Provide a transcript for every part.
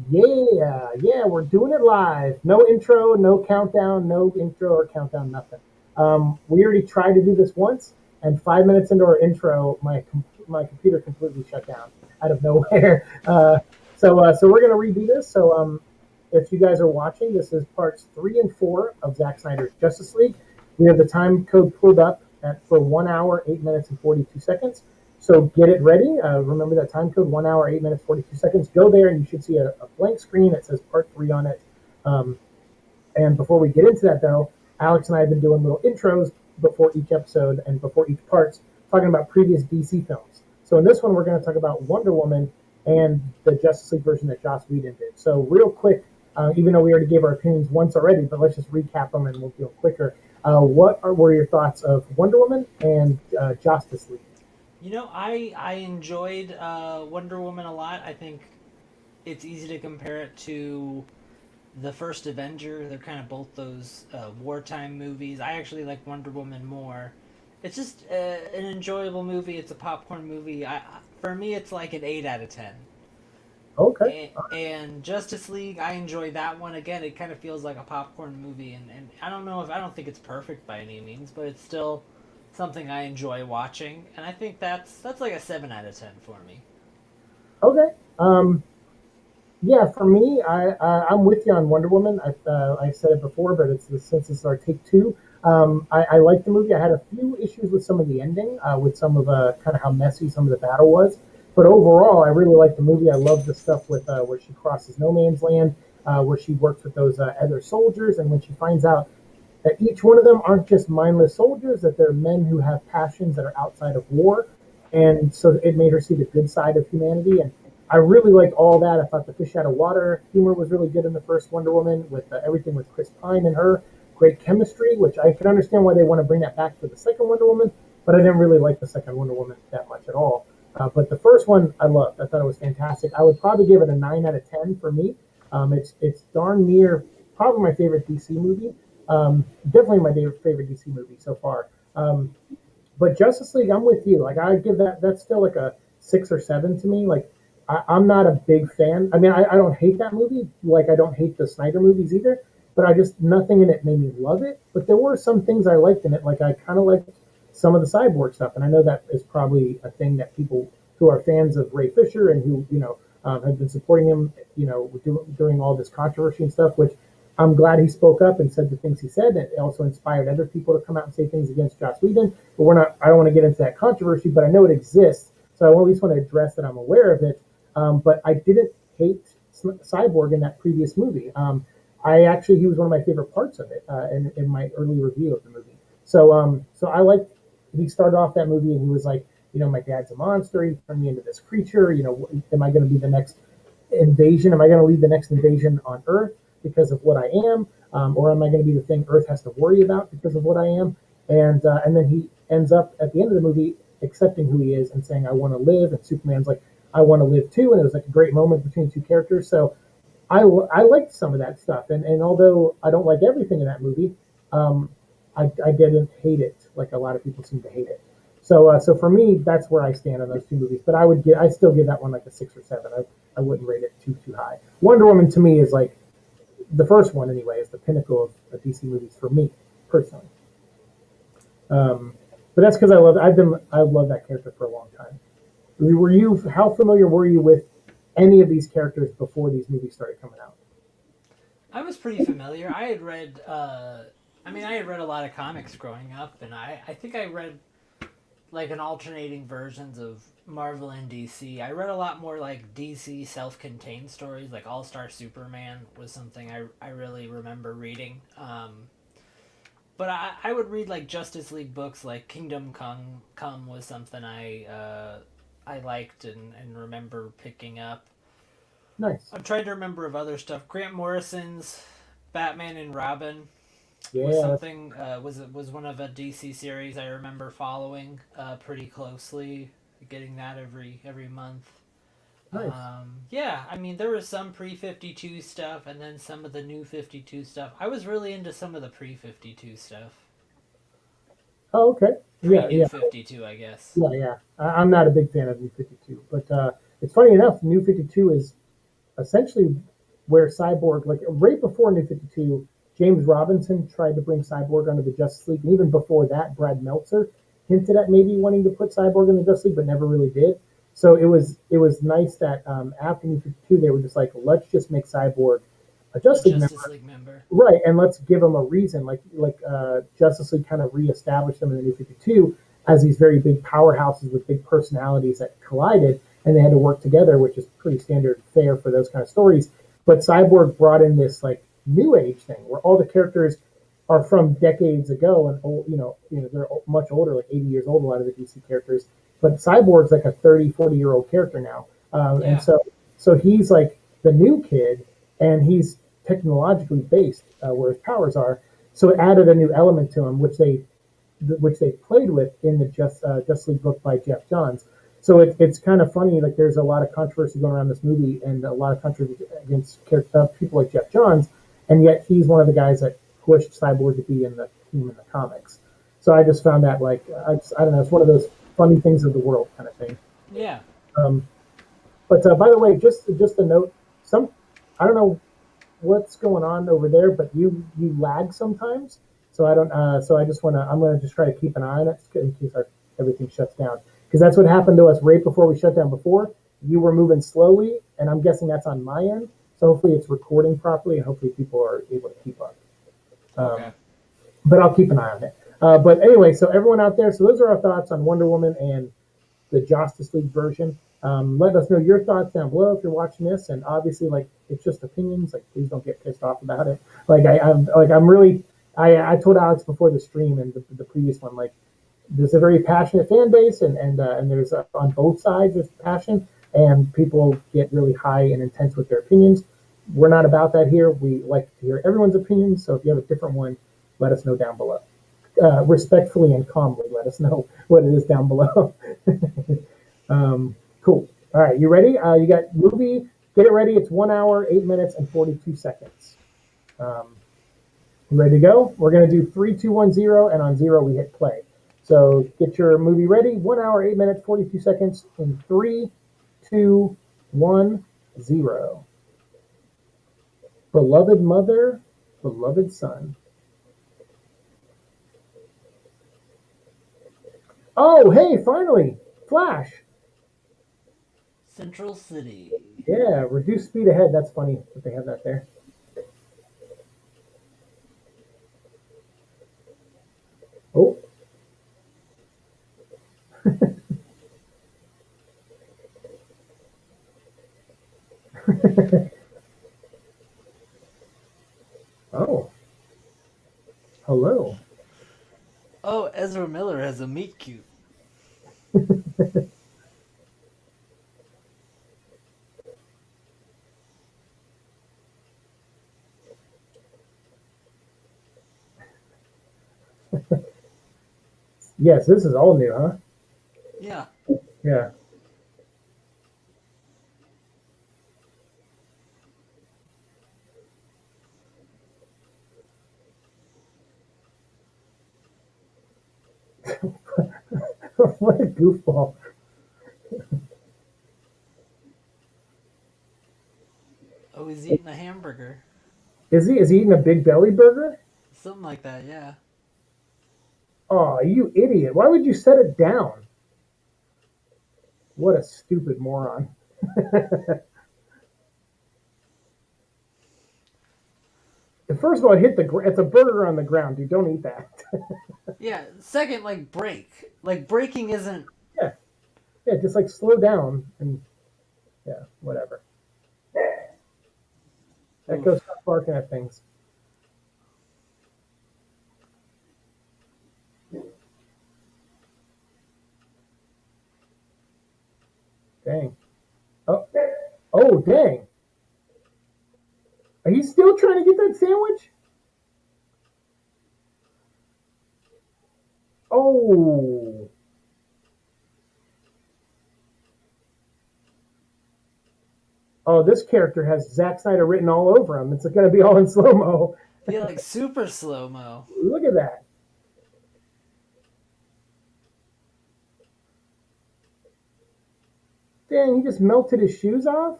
Yeah, we're doing it live. No intro, no countdown, no intro or countdown, nothing. We already tried to do this once, and 5 minutes into our intro, my computer completely shut down out of nowhere. So we're gonna redo this. If you guys are watching, this is parts 3 and 4 of Zack Snyder's Justice League. We have the time code pulled up for 1 hour, 8 minutes, and 42 seconds. So get it ready. Remember that time code, 1 hour, 8 minutes, 42 seconds. Go there and you should see a blank screen that says part 3 on it. Um, and before we get into that, though, Alex and I have been doing little intros before each episode and before each part, talking about previous DC films. So in this one, we're going to talk about Wonder Woman and the Justice League version that Joss Whedon did. So real quick, even though we already gave our opinions once already, but let's just recap them and we'll go quicker. Were your thoughts of Wonder Woman and Justice League? I enjoyed Wonder Woman a lot. I think it's easy to compare it to the first Avenger. They're kind of both those wartime movies. I actually like Wonder Woman more. It's just an enjoyable movie. It's a popcorn movie. For me, it's like an 8 out of 10. Okay. And Justice League, I enjoy that one. Again, it kind of feels like a popcorn movie, and I don't think it's perfect by any means, but it's still something I enjoy watching, and I think that's like a 7 out of 10 for me. Okay. Yeah, for me, I'm with you on Wonder Woman. I said it before, but since it's our take two. I liked the movie. I had a few issues with some of the ending, with some of kind of how messy some of the battle was. But overall, I really liked the movie. I love the stuff with where she crosses no man's land, where she works with those other soldiers, and when she finds out that each one of them aren't just mindless soldiers, that they're men who have passions that are outside of war. And so it made her see the good side of humanity. And I really liked all that. I thought the fish out of water humor was really good in the first Wonder Woman, with everything with Chris Pine and her. Great chemistry, which I can understand why they want to bring that back for the second Wonder Woman, but I didn't really like the second Wonder Woman that much at all. But the first one I loved. I thought it was fantastic. I would probably give it a 9 out of 10 for me. It's darn near probably my favorite DC movie. Definitely my favorite DC movie so far. But Justice League, I'm with you. Like I give that's still like a 6 or 7 to me. Like I'm not a big fan. I mean, I don't hate that movie. Like I don't hate the Snyder movies either. But I just nothing in it made me love it. But there were some things I liked in it. Like I kind of liked some of the cyborg stuff, and I know that is probably a thing that people who are fans of Ray Fisher and who have been supporting him, during all this controversy and stuff, which I'm glad he spoke up and said the things he said. It also inspired other people to come out and say things against Joss Whedon. But we're not. I don't want to get into that controversy, but I know it exists, so I at least want to address that I'm aware of it. But I didn't hate Cyborg in that previous movie. He was one of my favorite parts of it in my early review of the movie. So I liked. He started off that movie and he was like, my dad's a monster. He turned me into this creature. Am I going to be the next invasion? Am I going to lead the next invasion on Earth because of what I am, or am I going to be the thing Earth has to worry about because of what I am? And then he ends up at the end of the movie accepting who he is and saying, "I want to live." And Superman's like, "I want to live too." And it was like a great moment between two characters. So I liked some of that stuff, and although I don't like everything in that movie, um, I didn't hate it like a lot of people seem to hate it. So for me, that's where I stand on those two movies. But I still give that one like a 6 or 7. I wouldn't rate it too high. Wonder Woman to me is like the first one anyway is the pinnacle of DC movies for me personally. But that's because I've loved that character for a long time. Were you How familiar were you with any of these characters before these movies started coming out? I was pretty familiar. I had read a lot of comics growing up, and I think I read like an alternating versions of Marvel and DC. I read a lot more like DC self-contained stories, like All Star Superman was something I really remember reading. But I would read like Justice League books, like Come was something I liked and remember picking up. Nice. I'm trying to remember of other stuff. Grant Morrison's Batman and Robin was Yeah, that's something was one of a DC series I remember following pretty closely, getting that every month. nice. Yeah, I mean there was some pre 52 stuff and then some of the new 52 stuff. I was really into some of the pre 52 stuff. Oh, okay. Pre Yeah, new yeah, 52, I guess. yeah. I'm not a big fan of New 52, but it's funny enough. New 52 is essentially where Cyborg, like right before New 52, James Robinson tried to bring Cyborg under the Justice League. And even before that, Brad Meltzer hinted at maybe wanting to put Cyborg in the Justice League, but never really did. So it was nice that after New 52, they were just like, let's just make Cyborg a A Justice League Justice member. League member. Right, and let's give them a reason, Justice League kind of reestablished them in the New 52 as these very big powerhouses with big personalities that collided, and they had to work together, which is pretty standard fare for those kind of stories. But Cyborg brought in this like new age thing where all the characters are from decades ago and old, they're much older, like 80 years old. A lot of the DC characters, but Cyborg's like a 30, 40-year-old character now, and Yeah. so he's like the new kid, and he's technologically based where his powers are. So it added a new element to him, which they played with in the Justice League book by Jeff Johns. So it's kind of funny. Like there's a lot of controversy going around this movie, and a lot of controversy against people like Jeff Johns, and yet he's one of the guys that pushed Cyborg to be in the team in the comics. So I just found that I don't know, it's one of those funny things of the world kind of thing. Yeah. Um, but by the way, just a note, some I don't know what's going on over there, but you lag sometimes. So I don't. So I just want to. I'm going to just try to keep an eye on it in case everything shuts down. Because that's what happened to us right before we shut down. Before you were moving slowly, and I'm guessing that's on my end. So hopefully it's recording properly, and hopefully people are able to keep up. Okay. But I'll keep an eye on it. But anyway, so everyone out there, so those are our thoughts on Wonder Woman and the Justice League version. Let us know your thoughts down below if you're watching this, and obviously, like it's just opinions. Like, please don't get pissed off about it. I'm really. I told Alex before the stream and the previous one, like there's a very passionate fan base, and there's on both sides there's passion, and people get really high and intense with their opinions. We're not about that here. We like to hear everyone's opinions. So if you have a different one, let us know down below. Respectfully and calmly, let us know what it is down below. Cool. All right, you ready? You got movie. Get it ready. It's 1 hour, 8 minutes, and 42 seconds. You ready to go? We're going to do 3, 2, 1, 0, and on 0 we hit play. So get your movie ready. 1 hour, 8 minutes, 42 seconds in 3, 2, 1, 0. Beloved mother, beloved son. Oh, hey, finally, Flash. Central City. Yeah, reduce speed ahead. That's funny that they have that there. Oh. Oh. Hello. Oh, Ezra Miller has a meet cute. Yes, this is all new, huh? Yeah. Yeah. What a goofball. Oh, he's eating a hamburger. Is he eating a big belly burger? Something like that, yeah. Oh, you idiot. Why would you set it down? What a stupid moron. First of all, it's a burger on the ground, dude. Don't eat that. Yeah, second, like, break. Like, breaking isn't. Yeah. Yeah, just like slow down and yeah, whatever. That goes Oof. stop barking at things. Dang. Oh, oh, dang. Are you still trying to get that sandwich? Oh. Oh, this character has Zack Snyder written all over him. It's going to be all in slow mo. Yeah, like super slow mo. Look at that. Dang, he just melted his shoes off?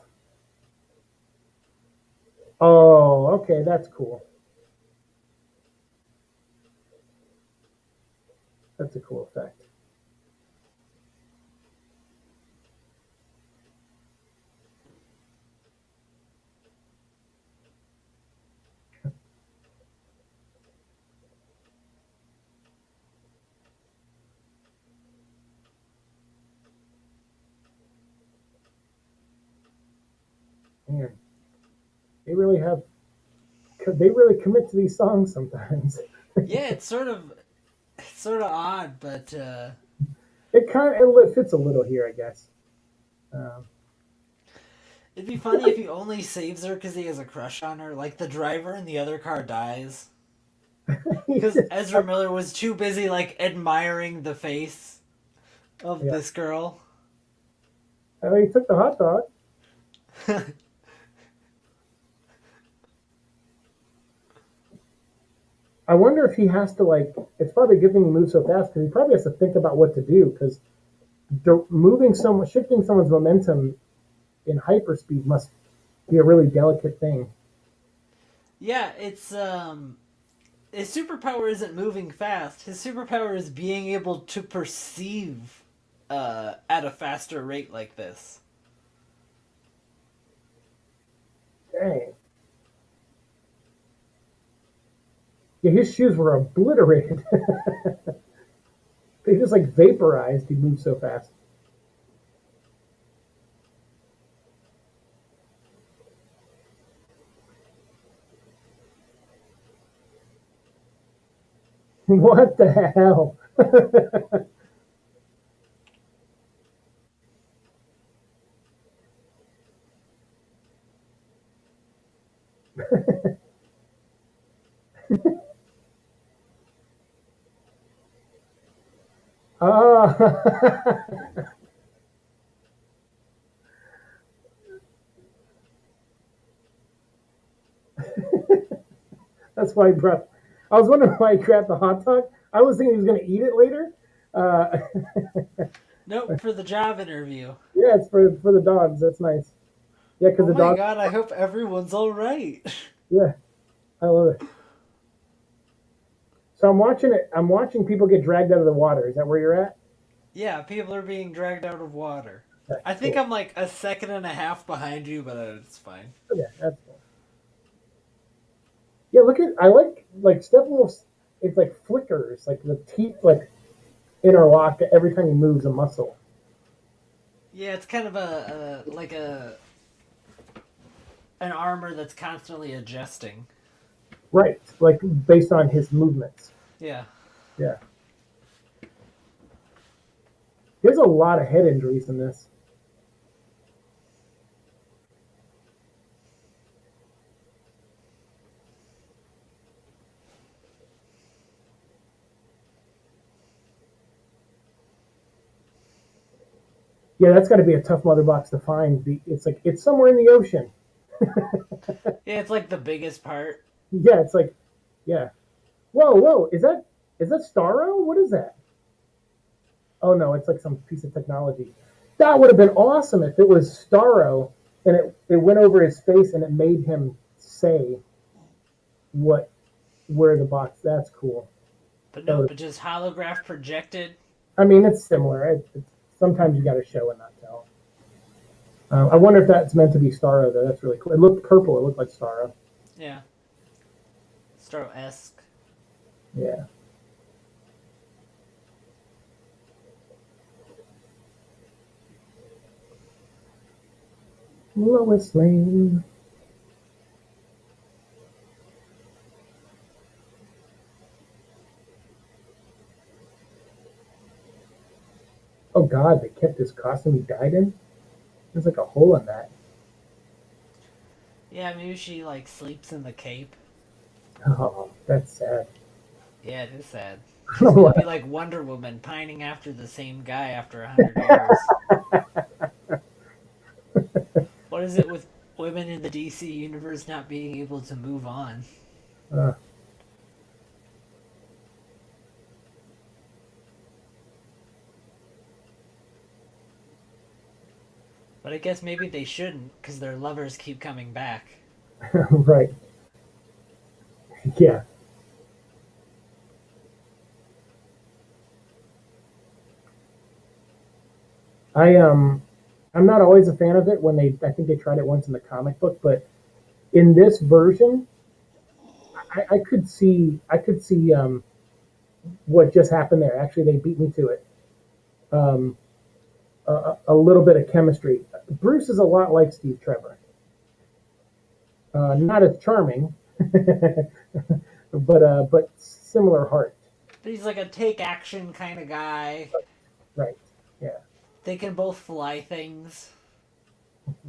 Oh, okay, that's cool. That's a cool effect. Man, they really have. They really commit to these songs sometimes. Yeah, it's sort of odd, but It fits a little here, I guess. Um, it'd be funny if he only saves her because he has a crush on her. Like the driver in the other car dies because Ezra Miller was too busy like admiring the face of yeah, this girl. I mean, he took the hot dog. I wonder if he has to like. It's probably a good thing he moves so fast because he probably has to think about what to do because shifting someone's momentum in hyperspeed must be a really delicate thing. Yeah, it's his superpower isn't moving fast. His superpower is being able to perceive at a faster rate like this. Dang. Yeah, his shoes were obliterated. They just like vaporized. He moved so fast. What the hell? Ah, that's why he brought. I was wondering why he grabbed the hot dog. I was thinking he was going to eat it later. Uh, Nope, for the job interview. yeah, it's for the dogs. That's nice. Yeah, because Oh the my dog. god, I hope everyone's alright. Yeah, I love it. So I'm watching it. I'm watching people get dragged out of the water. Is that where you're at? Yeah, people are being dragged out of water. Okay, I think cool. I'm like a second and a half behind you, but it's fine. Okay, that's cool. Yeah, look at. I like Steppenwolf's. It's like flickers, like the teeth like interlock every time he moves a muscle. Yeah, it's kind of a like a an armor that's constantly adjusting. Right, like based on his movements. Yeah. Yeah, there's a lot of head injuries in this. Yeah, that's got to be a tough mother box to find. It's like it's somewhere in the ocean. Yeah, it's like the biggest part. Yeah, it's like, yeah. Whoa, whoa, is that Starro? What is that? Oh no, it's like some piece of technology. That would have been awesome if it was Starro and it went over his face and it made him say what where the box. That's cool. But That nope, would. it just holograph projected. I mean, it's similar. Sometimes you got to show and not tell. I wonder if that's meant to be Starro though. That's really cool. It looked purple. It looked like Starro. Yeah. Starro-esque. Yeah. Lois Lane. Oh God, they kept his costume he died in. There's like a hole in that. Yeah, maybe she like sleeps in the cape. Oh, that's sad. Yeah, it is sad. I She's don't know gonna be what. like Wonder Woman, pining after the same guy after 100 years. What is it with women in the DC universe not being able to move on? Uh, But I guess maybe they shouldn't, because their lovers keep coming back. Right. Yeah. I I'm not always a fan of it when they I think they tried it once in the comic book, but in this version, I could see what just happened there. Actually, they beat me to it. Um, a little bit of chemistry. Bruce is a lot like Steve Trevor. Not as charming, but similar heart. But he's like a take action kind of guy. Right. Yeah. They can both fly things.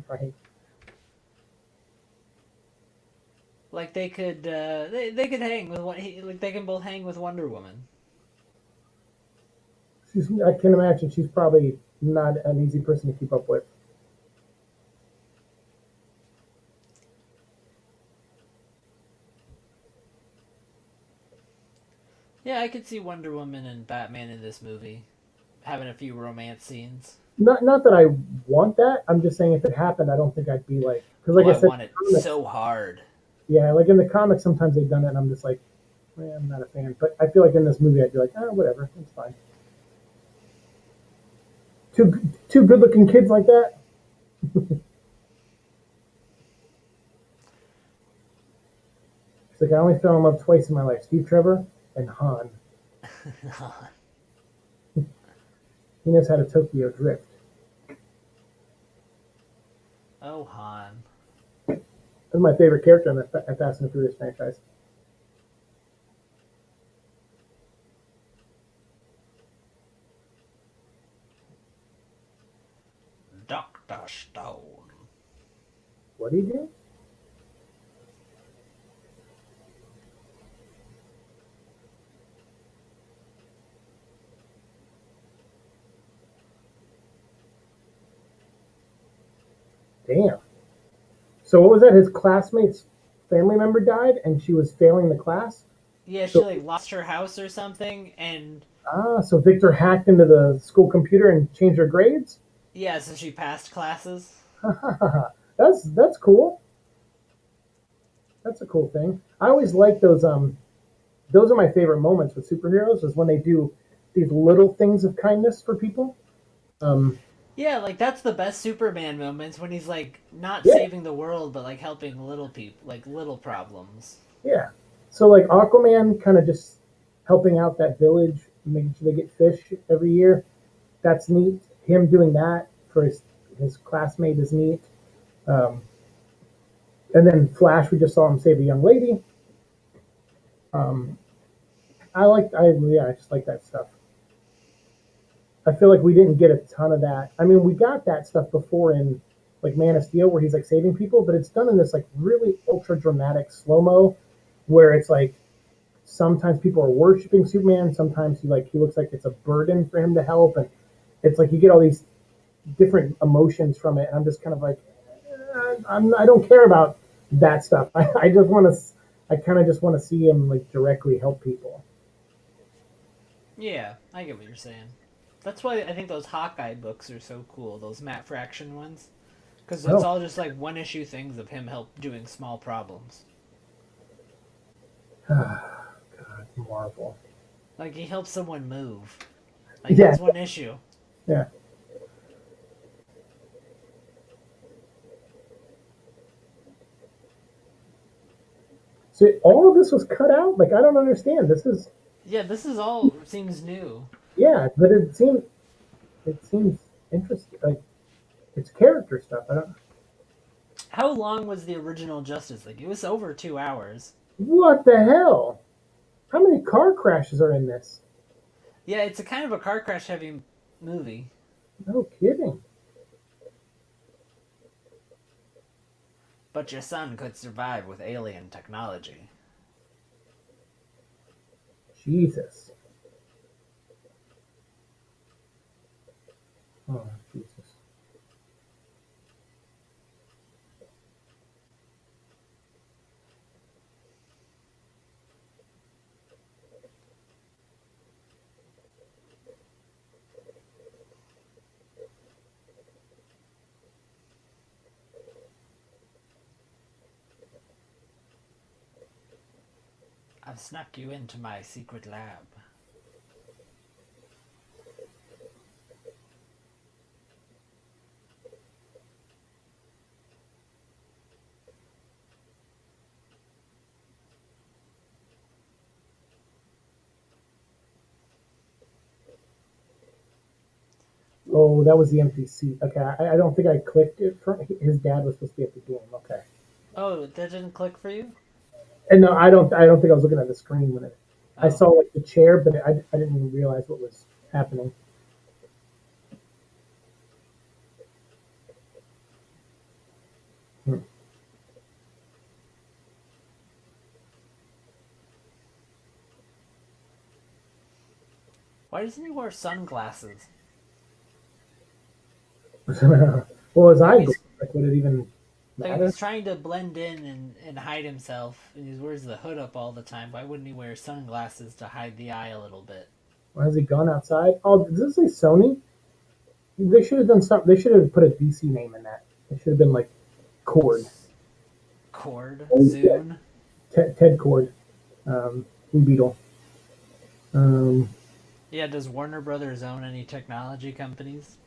Right. Like they could hang with like they can both hang with Wonder Woman. I can imagine she's probably not an easy person to keep up with. Yeah, I could see Wonder Woman and Batman in this movie having a few romance scenes. Not that I want that. I'm just saying if it happened, I don't think I'd be like because Oh, like I I said, want it comics, so hard. yeah, like in the comics, sometimes they've done it, and I'm just like, I'm not a fan. But I feel like in this movie, I'd be like, oh, whatever, it's fine. Two good looking kids like that. It's like I only fell in love twice in my life: Steve Trevor and Han. He knows how to Tokyo drift. Oh, Han. That's my favorite character in the Fast and Furious franchise. Dr. Stone. What do you do? Damn. So what was that? His classmate's family member died, and she was failing the class. Yeah, she So like lost her house or something, and so Victor hacked into the school computer and changed her grades. yeah, so she passed classes. That's cool. That's a cool thing. I always like those. Those are my favorite moments with superheroes is when they do these little things of kindness for people. Um, Yeah, like that's the best Superman moments when he's like not yeah, saving the world but like helping little people, like little problems. yeah. So like Aquaman, kind of just helping out that village, making sure they get fish every year. That's neat. Him doing that for his classmate is neat. Um, and then Flash, we just saw him save a young lady. Um, I just like that stuff. I feel like we didn't get a ton of that. I mean, we got that stuff before in like Man of Steel, where he's like saving people, but it's done in this like really ultra dramatic slow mo, where it's like sometimes people are worshiping Superman, sometimes he looks like it's a burden for him to help, and it's like you get all these different emotions from it, and I'm just kind of like, I don't care about that stuff. I just want to, I kind of just want to see him like directly help people. Yeah, I get what you're saying. That's why I think those Hawkeye books are so cool. Those Matt Fraction ones, because it's Oh, all just like one issue things of him help doing small problems. God, Marvel. Like he helps someone move. Like Yeah, that's one issue. yeah. So all of this was cut out. Like I don't understand. This is Yeah, this is all seems new. yeah, but it seems interesting. Like it's character stuff. I don't. How long was the original Justice League? It was over 2 hours. What the hell? How many car crashes are in this? Yeah, it's a kind of a car crash heavy movie. No kidding. But your son could survive with alien technology. Jesus. Oh Jesus. I've snuck you into my secret lab. Oh, that was the empty seat. Okay, I don't think I clicked it. For his dad was supposed to be at the game. Okay, Oh, that didn't click for you? and no, I don't. I don't think I was looking at the screen when it. I Oh. saw like the chair, but I didn't even realize what was happening. Hmm. Why doesn't he wear sunglasses? Well, his Like eye, he's like, would it even like if matter? he's trying to blend in and hide himself and he wears the hood up all the time, why wouldn't he wear sunglasses to hide the eye a little bit? Or has he gone outside? Oh, does this say Sony? They should have done something. They should have put a DC name in that. It should have been like Cord. Cord? Yeah, Zune? Ted Cord, Blue Beetle. Um, Yeah, does Warner Brothers own any technology companies?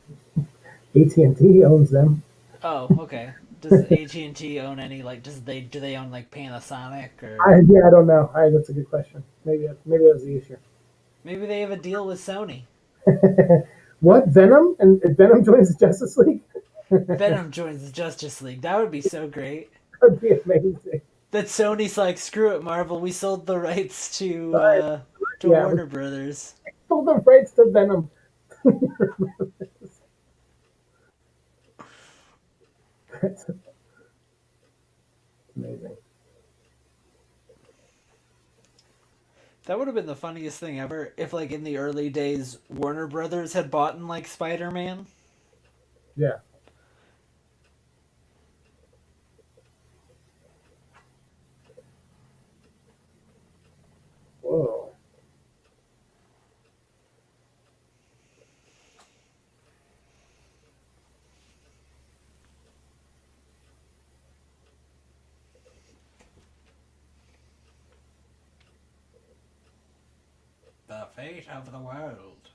AT&T owns them. Oh, okay. Does AT&T own any like do they own like Panasonic or Yeah, I don't know. That's a good question. Maybe that was the issue. maybe they have a deal with Sony? What Venom and Venom joins the Justice League? Venom joins the Justice League. That would be so great. That'd be amazing. That Sony's like, screw it, Marvel. We sold the rights All right, to yeah, we Warner Brothers. sold the rights to Venom. That's amazing. That would have been the funniest thing ever if, like, in the early days, Warner Brothers had bought in like Spider Man. Yeah. Whoa. The fate of the world.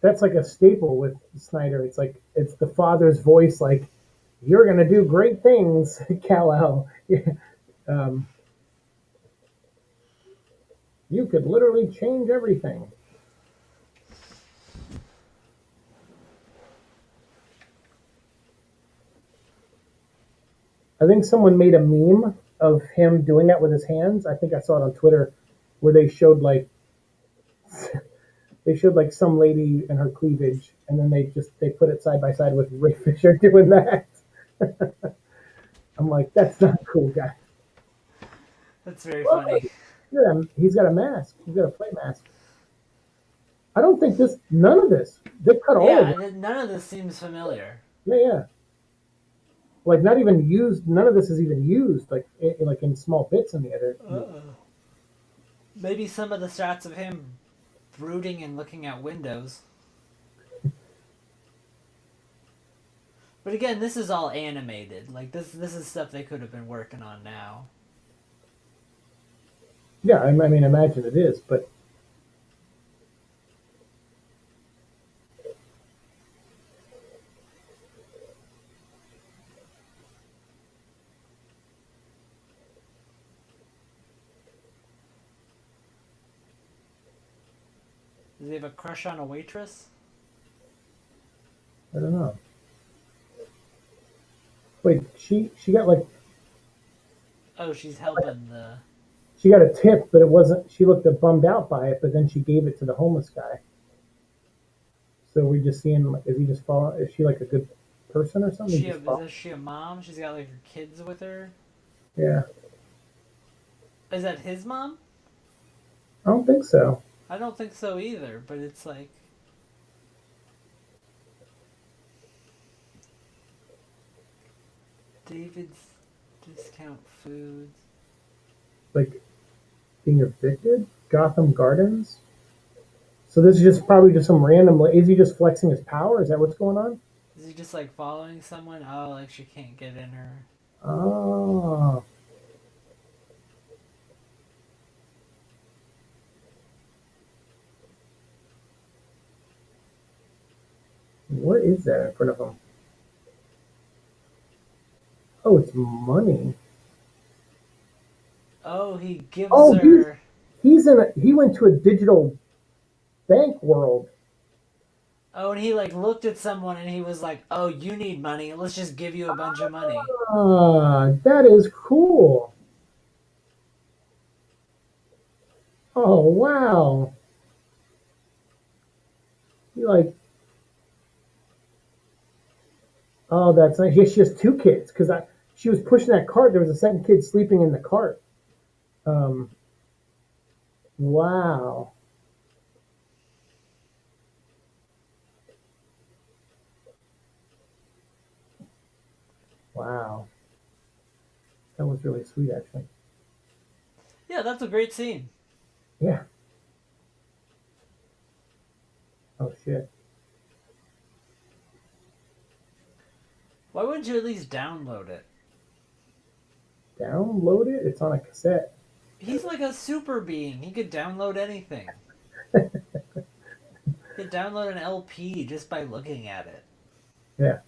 That's like a staple with Snyder. It's like it's the father's voice. Like you're gonna do great things, Kal-El. Yeah. Um, you could literally change everything. I think someone made a meme of him doing that with his hands. I think I saw it on Twitter, where they showed like some lady and her cleavage, and then they put it side by side with Ray Fisher doing that. I'm like, that's not cool, guy. That's very Well, funny. yeah, he's got a mask. He's got a play mask. I don't think this. None of this. They cut all of Yeah, it. none of this seems familiar. Yeah, yeah. Like not even used. None of this is even used. Like in small bits in the other. Maybe some of the shots of him brooding and looking out windows. But again, this is all animated. Like this is stuff they could have been working on now. Yeah, I mean, imagine it is, but Does he have a crush on a waitress? I don't know. Wait, she got like Oh, she's helping the. she got a tip, but it wasn't. She looked bummed out by it, but then she gave it to the homeless guy. So we just seeing like, is he just follow? Is she like a good person or something? He just follow? Is she a mom? She's got like her kids with her. Yeah, Is that his mom? I don't think so. I don't think so either. But it's like David's discount foods. Like being evicted, Gotham Gardens. So this is just probably just some random. Is he just flexing his power? Is that what's going on? Is he just like following someone? Oh, like she can't get in her. Oh, is that in front of him? Oh, it's money. Oh, he gives Oh, her. he went to a digital bank world. Oh, and he like looked at someone and he was like, "Oh, you need money. Let's just give you a bunch of money." Ah, that is cool. Oh wow. You like oh that's nice. Yeah, she has two kids because I she was pushing that cart. There was a second kid sleeping in the cart. Um, wow, wow, that was really sweet actually. Yeah, that's a great scene. Yeah. Oh shit. Why wouldn't you at least download it? Download it. It's on a cassette. He's like a super being. He could download anything. He could download an LP just by looking at it. Yeah.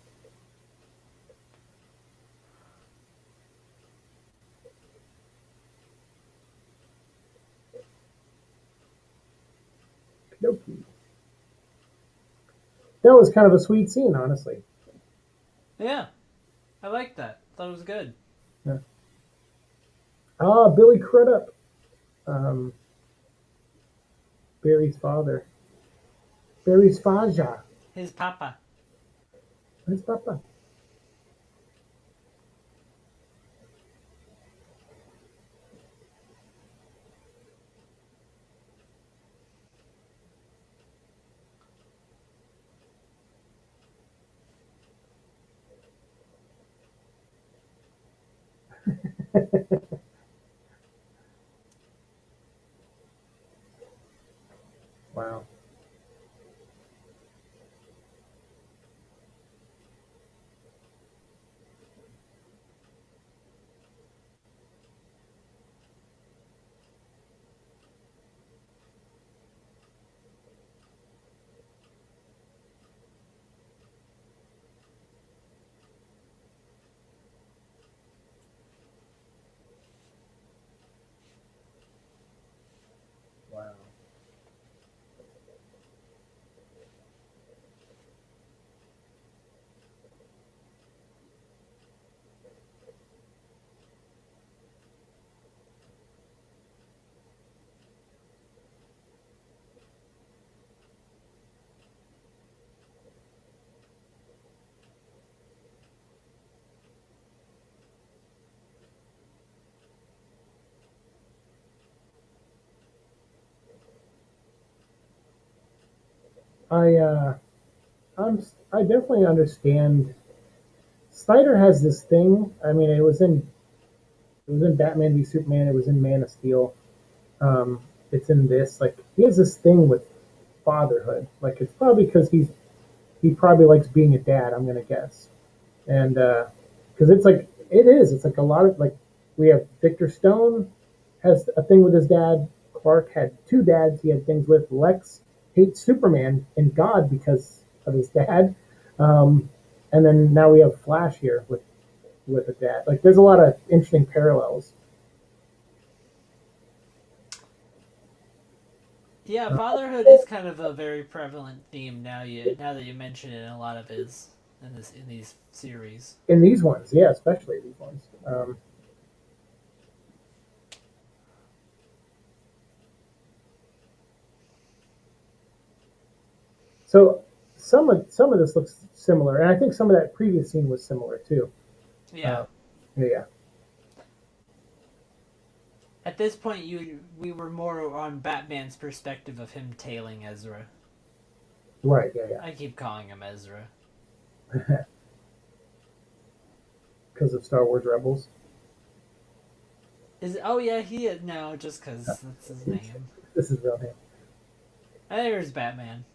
Pinocchio. That was kind of a sweet scene, honestly. Yeah, I like that. Thought it was good. Yeah. Ah, Billy Crudup, um, Barry's father. Barry's Faja. His papa. That's Papa. Wow. Wow. I I definitely understand. Snyder has this thing. I mean, it was in Batman v Superman. It was in Man of Steel. It's in this. Like he has this thing with fatherhood. Like it's probably because he probably likes being a dad. I'm gonna guess, and because it's like it is. It's like a lot of like we have Victor Stone has a thing with his dad. Clark had two dads. He had things with Lex hates Superman and God because of his dad. Um, and then now we have Flash here with a dad. Like there's a lot of interesting parallels. Yeah, fatherhood is kind of a very prevalent theme now that you mention it in a lot of his in these series. In these ones, yeah, especially these ones. So some of this looks similar, and I think some of that previous scene was similar too. Yeah. Uh, yeah, At this point, you we were more on Batman's perspective of him tailing Ezra. right, yeah, I keep calling him Ezra. yeah, because of Star Wars Rebels. Is oh yeah he is no just because that's his name. This is real name. There's Batman.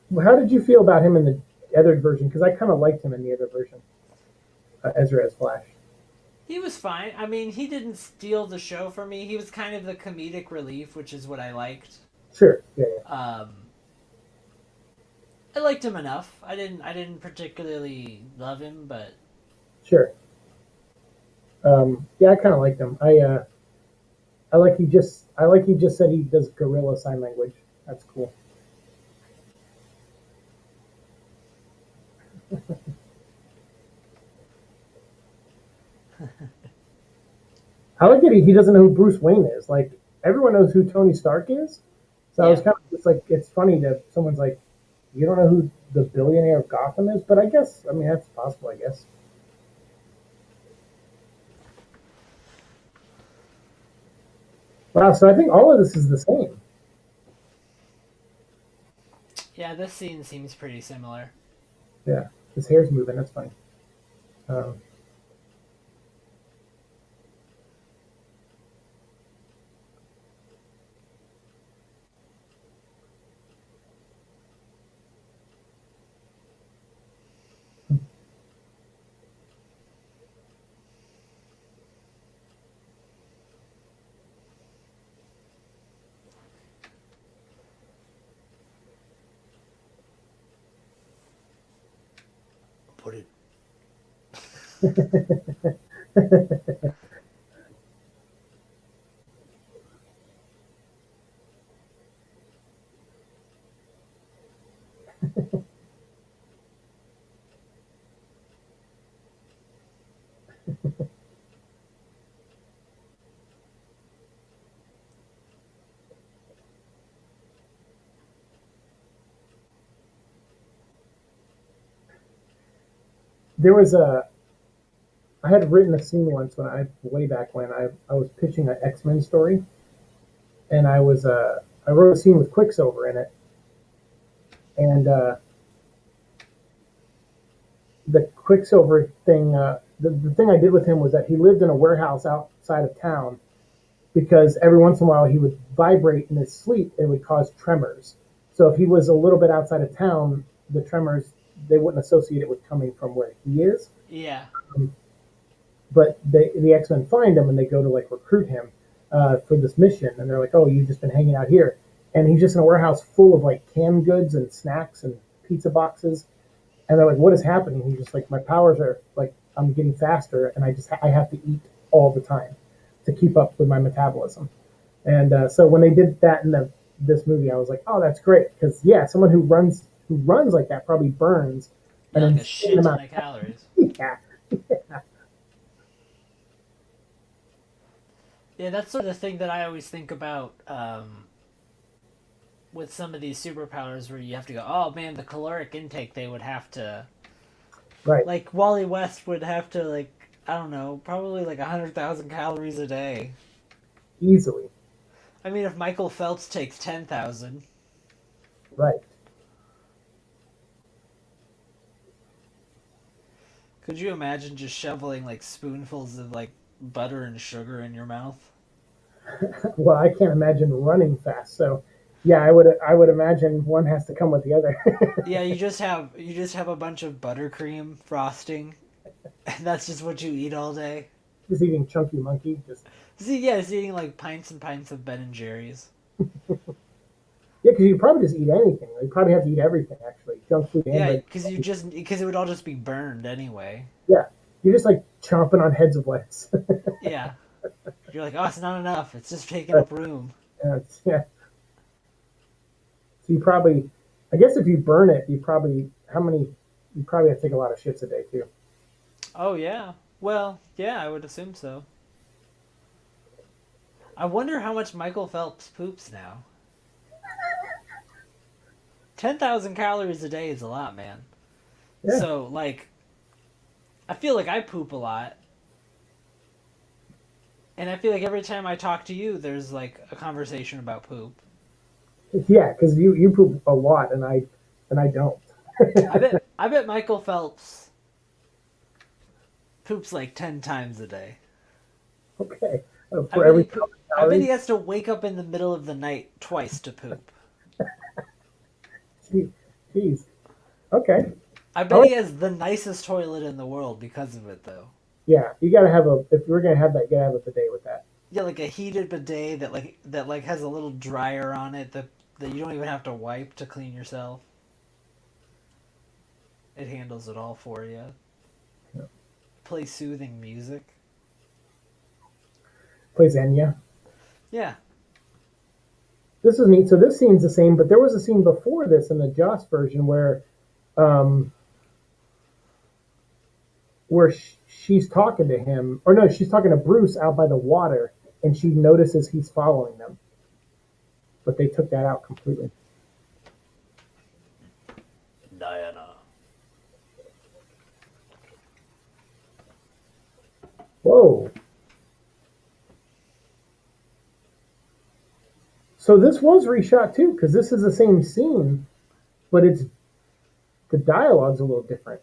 Well, how did you feel about him in the other version? Because I kind of liked him in the other version, Ezra as Flash. He was fine. I mean, he didn't steal the show for me. He was kind of the comedic relief, which is what I liked. Sure, yeah, yeah. Um, I liked him enough. I didn't particularly love him, but Sure. Yeah, I kind of liked him. I like he just said he does gorilla sign language. That's cool. I like that he doesn't know who Bruce Wayne is. Like everyone knows who Tony Stark is. So I was yeah. kind of just like, it's funny that someone's like, you don't know who the billionaire of Gotham is, but I guess I mean that's possible. I guess. Wow. So I think all of this is the same. Yeah, this scene seems pretty similar. Yeah. His hair's moving. That's funny. Um, Put it. there was a I had written a scene once when I way back when I was pitching an X Men story, and I wrote a scene with Quicksilver in it, and the Quicksilver thing the thing I did with him was that he lived in a warehouse outside of town because every once in a while he would vibrate in his sleep. It would cause tremors. So if he was a little bit outside of town, the tremors they wouldn't associate it with coming from where he is. Yeah. Um, but the X Men find him and they go to like recruit him for this mission, and they're like, "Oh, you've just been hanging out here," and he's just in a warehouse full of like canned goods and snacks and pizza boxes, and they're like, "What is happening?" He's just like, "My powers are like I'm getting faster, and I have to eat all the time to keep up with my metabolism." And so when they did that in this movie, I was like, "Oh, that's great," because yeah, someone who runs like that probably burns an Yeah, like a insane shit ton amount. of calories. Yeah, Yeah, that's sort of the thing that I always think about with some of these superpowers where you have to go, oh man, the caloric intake they would have to, right, like Wally West would have to like, I don't know, probably like 100,000 calories a day. easily, I mean, if Michael Phelps takes 10,000, right. could you imagine just shoveling like spoonfuls of like butter and sugar in your mouth? Well, I can't imagine running fast. So, yeah, I would imagine one has to come with the other. Yeah, you just have a bunch of buttercream frosting, and that's just what you eat all day. Just eating chunky monkey. Just See, yeah, it's eating like pints and pints of Ben and Jerry's. yeah, because you probably just eat anything. You probably have to eat everything actually, junk food and Yeah, like because it would all just be burned anyway. yeah, you're just like chomping on heads of lettuce. Yeah, you're like, oh, it's not enough. It's just taking up room. Yeah. So you probably, I guess if you burn it, you probably have to take a lot of shits a day too. Oh yeah. Well, yeah, I would assume so. I wonder how much Michael Phelps poops now. 10,000 calories a day is a lot, man. Yeah, So, like, I feel like I poop a lot, and I feel like every time I talk to you, there's like a conversation about poop. yeah, because you poop a lot and I don't. I bet Michael Phelps poops like 10 times a day. Okay. I For bet every he thousand I bet calories. he has to wake up in the middle of the night twice to poop. Jeez. Okay. I All bet right. he has the nicest toilet in the world because of it, though. Yeah, you gotta have a. If we're gonna have that, you gotta have a bidet with that. Yeah, like a heated bidet that has a little dryer on it that you don't even have to wipe to clean yourself. It handles it all for you. Yeah. Play soothing music. Plays Enya. Yeah. This is neat. So this scene's the same, but there was a scene before this in the Joss version um, where she's talking to him, or no, she's talking to Bruce out by the water, and she notices he's following them. But they took that out completely. Diana. Whoa. So this was reshot too, because this is the same scene, but it's the dialogue's a little different.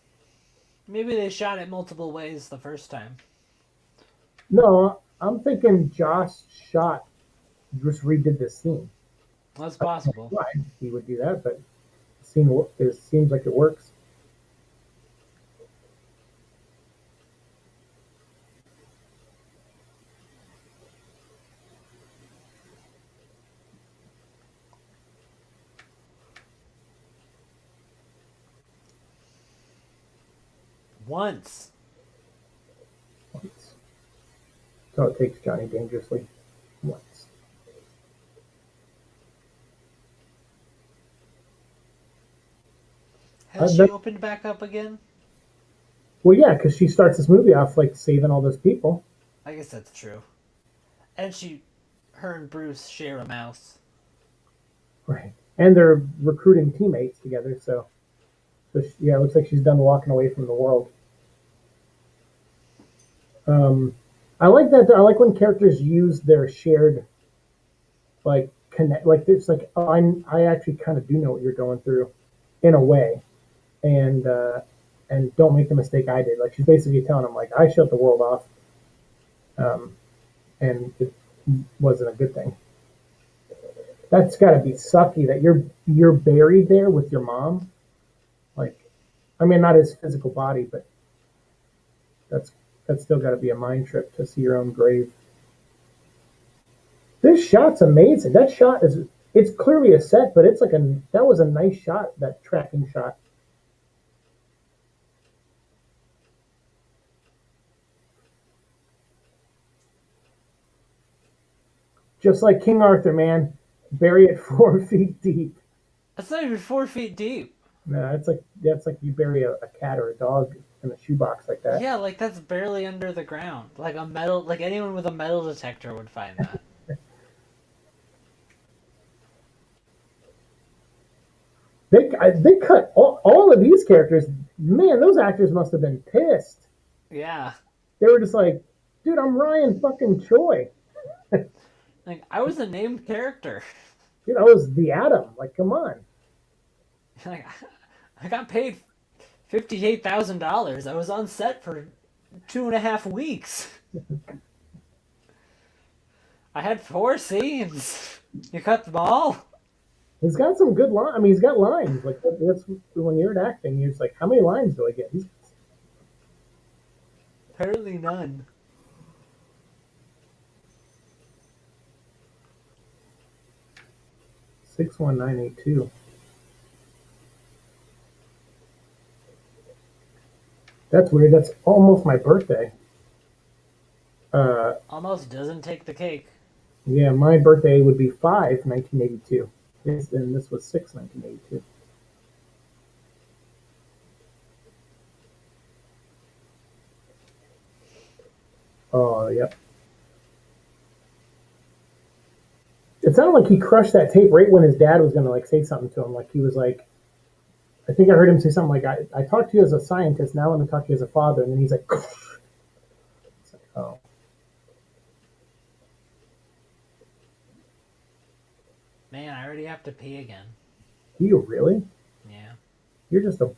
Maybe they shot it multiple ways the first time. No, I'm thinking Josh shot just redid this scene. That's I don't know possible. why he would do that, but it seems like it works. Once. Once. So it takes Johnny dangerously once. Has The, she opened back up again? well, yeah, because she starts this movie off like saving all those people, I guess that's true. And her and Bruce share a mouse. right? And they're recruiting teammates together. Yeah, it looks like she's done walking away from the world. Um, I like that. I like when characters use their shared like connect. Like it's like oh, I actually kind of do know what you're going through, in a way, and don't make the mistake I did. Like she's basically telling him like I shut the world off, um, and it wasn't a good thing. That's got to be sucky that you're buried there with your mom. Like, I mean, not his physical body, but that's that's still got to be a mind trip to see your own grave. This shot's amazing. That shot is it's clearly a set, but it's like that was a nice shot. That tracking shot. Just like King Arthur, man, bury it 4 feet deep. That's not even 4 feet deep. No, that's like you bury a cat or a dog in a shoebox like that. Yeah, like that's barely under the ground. Like anyone with a metal detector would find that. They cut all of these characters. Man, those actors must have been pissed. Yeah. They were just like, dude, I'm Ryan fucking Choi. Like I was a named character. Dude, I was the Atom. Like, come on. Like I got paid $58,000. I was on set for 2.5 weeks. I had 4 scenes. You cut them all. He's got some good lines. I mean, he's got lines. Like that's when you're acting, you're just like, how many lines do I get? He's Apparently none. 61982. That's weird. That's almost my birthday. Uh, Almost doesn't take the cake. yeah, my birthday would be 5/1982. And this was 6/1982. Oh, yep. It sounded like he crushed that tape right when his dad was gonna like say something to him. Like he was like, I think I heard him say something like, I talked to you as a scientist, now let me talk to you as a father. And then he's like, it's like oh. Man, I already have to pee again. Do you really? Yeah. You're just a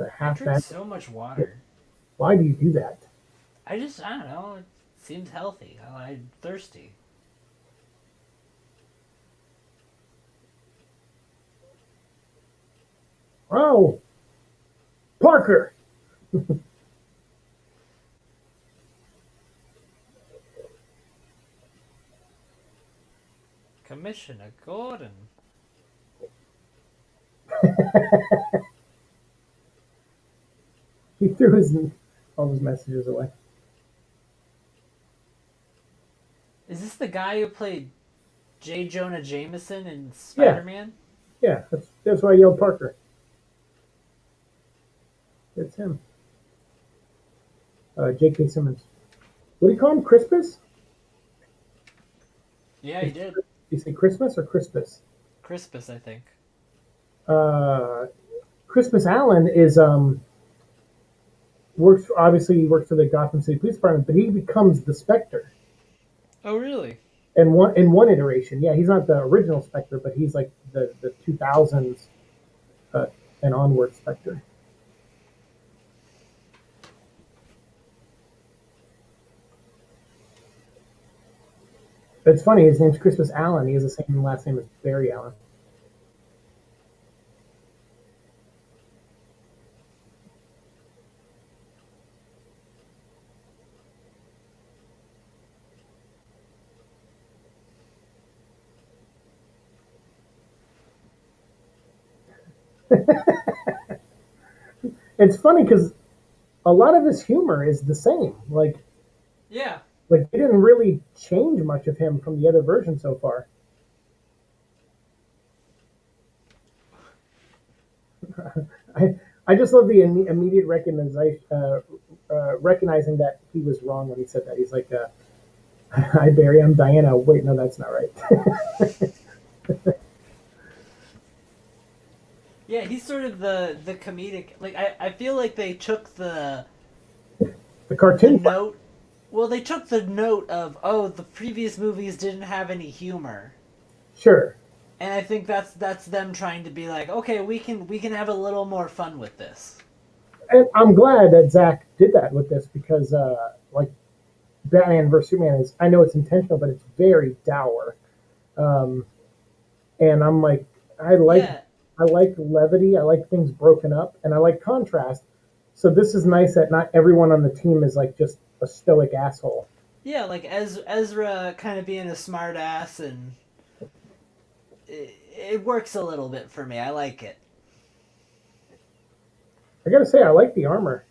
I half drink fat. so much water. Why do you do that? I don't know. Seems healthy. I'm thirsty. Oh, Parker. Commissioner Gordon. He threw all his messages away. Is this the guy who played J. Jonah Jameson in Yeah, Spider Man? yeah. That's why I yelled Parker. It's him. J.K. Simmons. What do you call him? Crispus? Yeah, he Did did. you say Christmas or Crispus? Crispus, I think. Uh, Crispus Allen is works obviously he works for the Gotham City Police Department, but he becomes the Spectre Oh, really? in one iteration. Yeah, he's not the original Spectre, but he's like the 2000s uh, and onward Spectre. It's funny. His name's Crispus Allen. He has the same last name as Barry Allen. It's funny because a lot of his humor is the same. Yeah. Like they didn't really change much of him from the other version so far. I I just love the immediate recognizing that he was wrong when he said that. He's like, "Hi Barry, I'm Diana." Wait, no, that's not right. Yeah, he's sort of the comedic. Like, I feel like they took The the cartoon part, note. Well, they took the note of, oh, the previous movies didn't have any humor. sure. And I think that's them trying to be like, okay, we can have a little more fun with this. And I'm glad that Zach did that with this because, like, Batman vs Superman is. I know it's intentional, but it's very dour. Um, and I'm like, I like Yeah, I like levity. I like things broken up, and I like contrast. So this is nice that not everyone on the team is like just a stoic asshole. yeah, like Ezra kind of being a smart ass, and it works a little bit for me. I like it. I gotta say, I like the armor.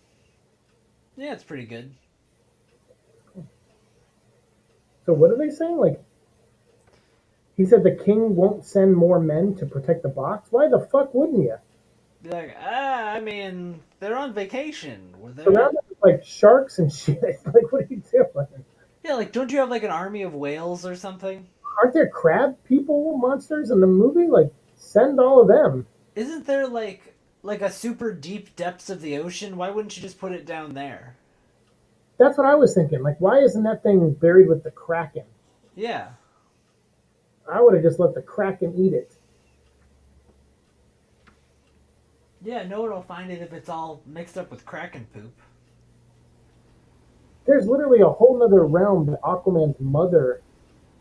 Yeah, it's pretty good. So what are they saying? Like he said, the king won't send more men to protect the box. Why the fuck wouldn't you? Be like, I mean, they're on vacation. Were there? Surrounded with like sharks and shit. Like, what are you doing? Yeah, like, don't you have like an army of whales or something? Aren't there crab people monsters in the movie? Like, send all of them. Isn't there like a super deep depths of the ocean? Why wouldn't you just put it down there? That's what I was thinking. Like, why isn't that thing buried with the kraken? Yeah. I would have just let the kraken eat it. Yeah, no one will find it if it's all mixed up with kraken poop. There's literally a whole nother realm that Aquaman's mother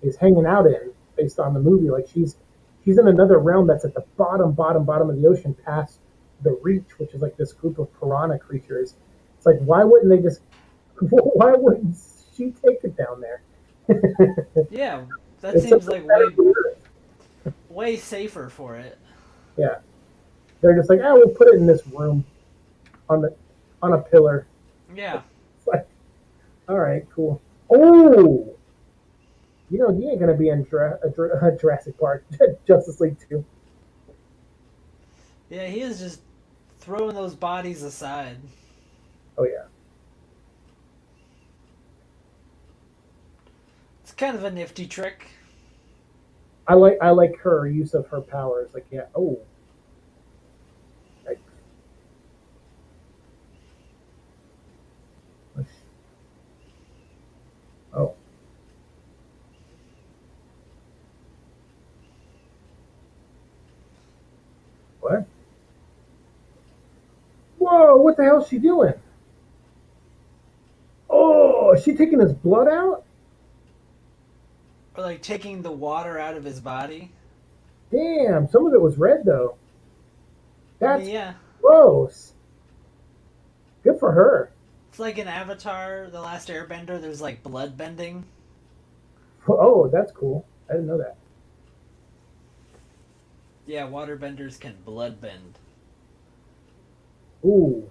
is hanging out in, based on the movie. Like, she's in another realm that's at the bottom of the ocean, past the Reach, which is like this group of piranha creatures. It's like, why wouldn't they just? Why wouldn't she take it down there? Yeah, that It's such seems a like better movie. way safer for it. Yeah, they're just like, oh, we'll put it in this room on the on a pillar. Yeah. It's like, all right, cool. Oh, he ain't gonna be in Jurassic Park, Justice League 2. Yeah, he is just throwing those bodies aside. Oh yeah, It's kind of a nifty trick. I like her use of her powers. Like, yeah, oh, like, oh, what? Whoa, what the hell is she doing? Oh, is she taking his blood out? Or like taking the water out of his body. Damn, some of it was red though. I mean, That's yeah. gross. Good for her. It's like in Avatar, The Last Airbender, there's like blood bending. Oh, that's cool. I didn't know that. Yeah, waterbenders can blood bend. Ooh,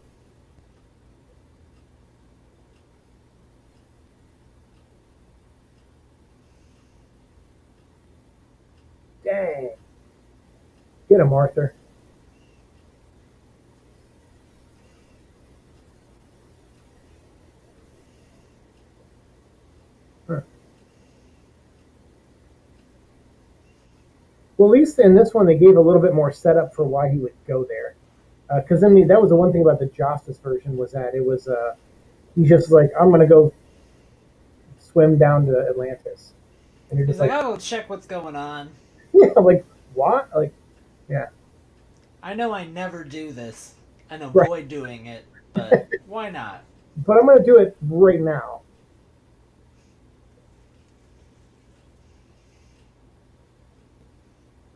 dang. Get him, Arthur. Huh. Well, at least in this one, they gave a little bit more setup for why he would go there. Because I mean, that was the one thing about the Justice version was that it was he's just like I'm gonna go swim down to Atlantis, and you're He's just like, like, I'll check what's going on. yeah, like what? Like, yeah, I know I never do this and right. avoid doing it, but why not? But I'm gonna do it right now.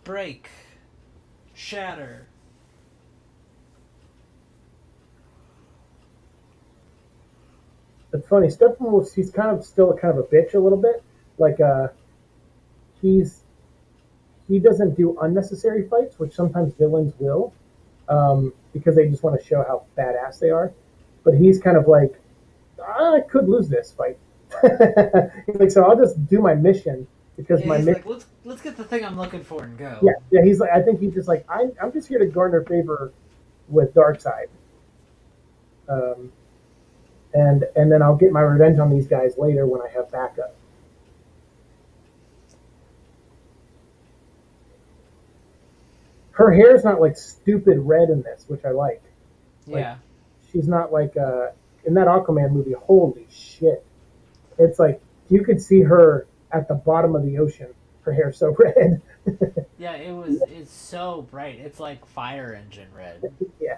Break. Shatter. It's funny. Steppenwolf, he's kind of still kind of a bitch a little bit. Like he's he doesn't do unnecessary fights, which sometimes villains will, because they just want to show how badass they are. But he's kind of like, I could lose this fight. He's like, so I'll just do my mission because Yeah, my he's mission. like, let's get the thing I'm looking for and Yeah, go. yeah. He's like, I think he's just like, I'm just here to garner favor with Darkseid, um, and then I'll get my revenge on these guys later when I have backup. Her hair's not like stupid red in this, which I like. Like Yeah. she's not like in that Aquaman movie. Holy shit! It's like you could see her at the bottom of the ocean. Her hair's so red. Yeah, it's so bright. It's like fire engine red. Yeah.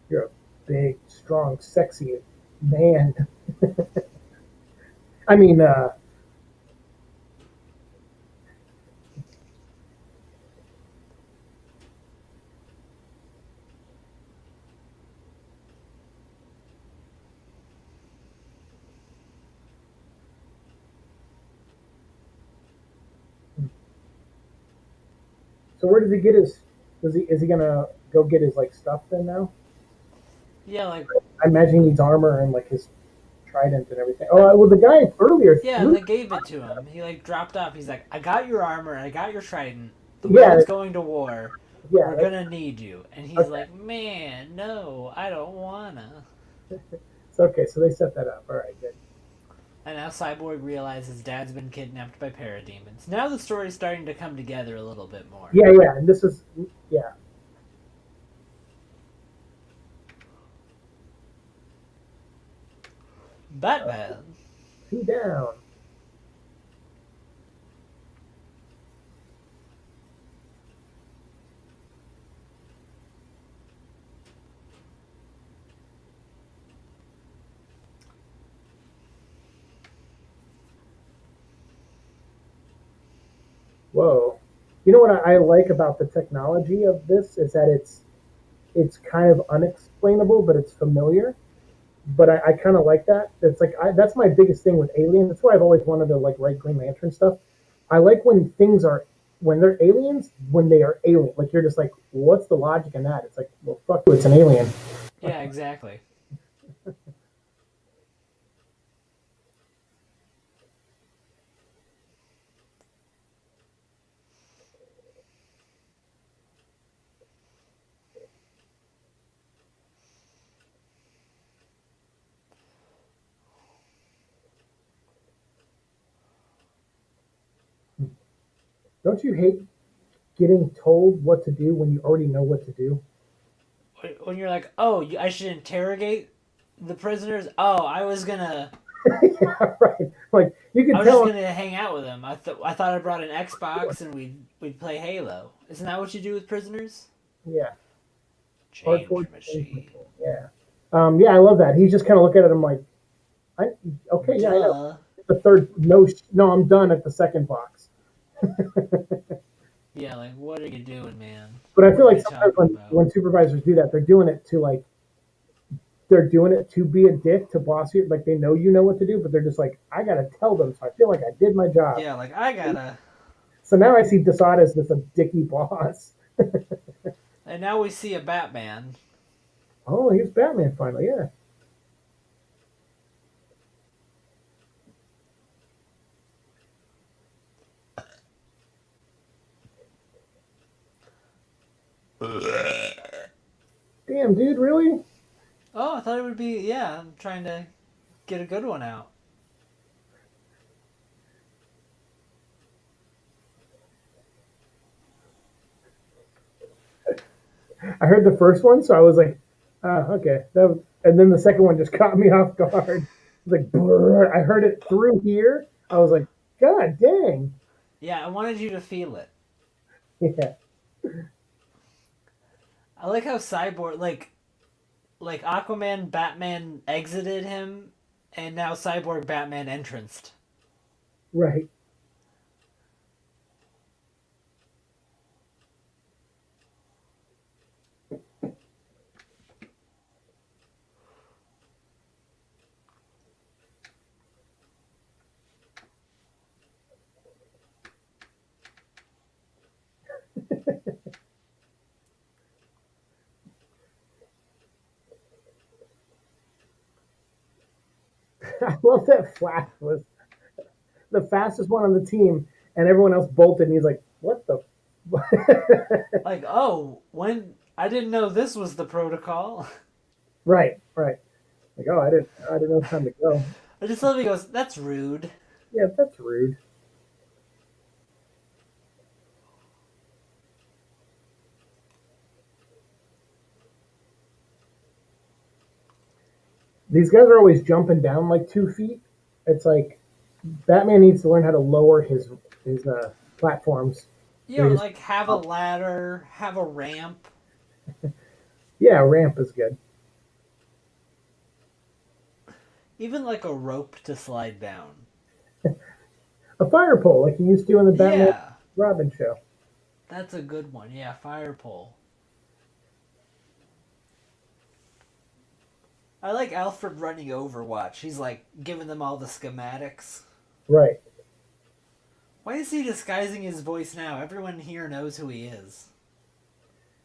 You're a big, strong, sexy man. I mean, so where does he get his? Does he is he gonna go get his like stuff then now? Yeah, like I imagine he needs armor and like his trident and everything. Oh well, the guy earlier yeah, threw. they gave it to him. He like dropped off. He's like, I got your armor, I got your trident. The Yeah, world's going to war. yeah. We're gonna need you. And he's Okay, like, man, no, I don't wanna. it's okay. So they set that up. All right, good. And now Cyborg realizes Dad's been kidnapped by parademons. Now the story's starting to come together a little bit more. Yeah, yeah. And this is yeah. Batman. Two down. Whoa. You know what I like about the technology of this is that it's kind of unexplainable, but it's familiar. But I kind of like that. It's like that's my biggest thing with Alien. That's why I've always wanted to like write Green Lantern stuff. I like when things are when they're aliens when they are alien. Like you're just like, what's the logic in that? It's like, well, fuck you, it's an alien. Yeah, exactly. Don't you hate getting told what to do when you already know what to do? when you're like, oh, I should interrogate the prisoners. Oh, Yeah, right. Like you I can was just tell. gonna hang out with them. I thought I brought an Xbox and we'd play Halo. Isn't that what you do with prisoners? Yeah, Change hardcore change machine. machine. Yeah. Yeah, I love that. He's just kind of looking at him like, I, okay, yeah, I know. Duh. The third, no, no, I'm done at the second box. Yeah, like what are you doing, man? But I What feel are like you sometimes talking about? when supervisors do that, they're doing it to like they're doing it to be a dick to boss you. Like they know you know what to do, but they're just like, I gotta tell them, so I feel like I did my job. Yeah, like I gotta. So now I see Desaad as this a dicky boss. And now we see a Batman. Oh, here's Batman finally. Yeah. Damn, dude, really? Oh, I thought it would be. Yeah, I'm trying to get a good one out. I heard the first one, so I was like, okay. And then the second one just caught me off guard. It was like, brrr. I heard it through here. I was like, God dang. Yeah, I wanted you to feel it. Yeah. I like how Cyborg, like Aquaman, Batman exited him, and now Cyborg, Batman entranced. Right. I love that Flash was the fastest one on the team, and everyone else bolted, and he's like, what the? Like, oh, when I didn't know this was the protocol. Right, right. Like, oh, I didn't know it's time to go. I just love he goes, that's rude. Yeah, that's rude. These guys are always jumping down like 2 feet. It's like Batman needs to learn how to lower his platforms. You So he know, just like have a ladder, have a ramp. yeah, ramp is good. Even like a rope to slide down. A fire pole like he used to in the Batman Yeah, Robin show. that's a good one. Yeah, fire pole. I like Alfred running Overwatch. He's like giving them all the schematics. Right. Why is he disguising his voice now? Everyone here knows who he is.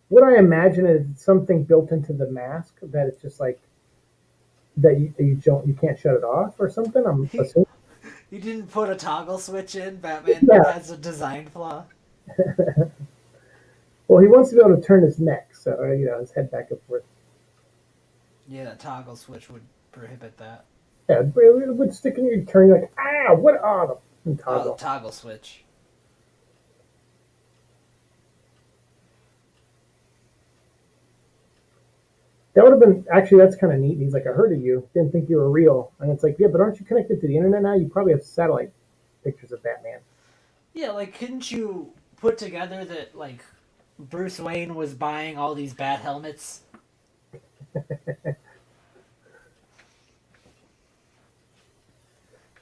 What I imagine is something built into the mask that it's just like that you can't shut it off or something. I'm He, assuming. he didn't put a toggle switch in. Batman Yeah. has a design flaw. Well, he wants to be able to turn his neck, so his head back and forth. Yeah, a toggle switch would prohibit that. Yeah, it would stick in your turn. You're like, what? Oh, the Oh, the toggle. toggle switch. That would have been actually. That's kind of neat. And he's like, I heard of you. Didn't think you were real. And it's like, yeah, but aren't you connected to the internet now? You probably have satellite pictures of Batman. Yeah, like couldn't you put together that like Bruce Wayne was buying all these bat helmets?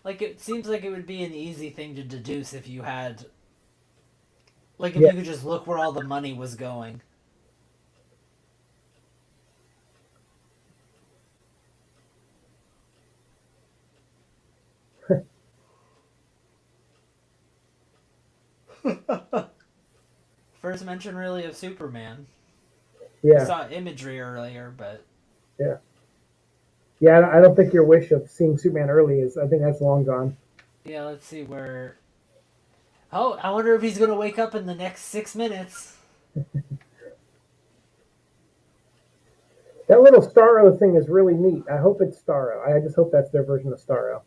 Like it seems like it would be an easy thing to deduce if you had like if Yeah. you could just look where all the money was going. First mention really of Superman. We Yeah. saw imagery earlier, but Yeah. Yeah. I don't think your wish of seeing Superman early is. I think that's long gone. yeah, let's see where. Oh, I wonder if he's gonna wake up in the next 6 minutes. That little Starro thing is really neat. I hope it's Starro. I just hope that's their version of Starro.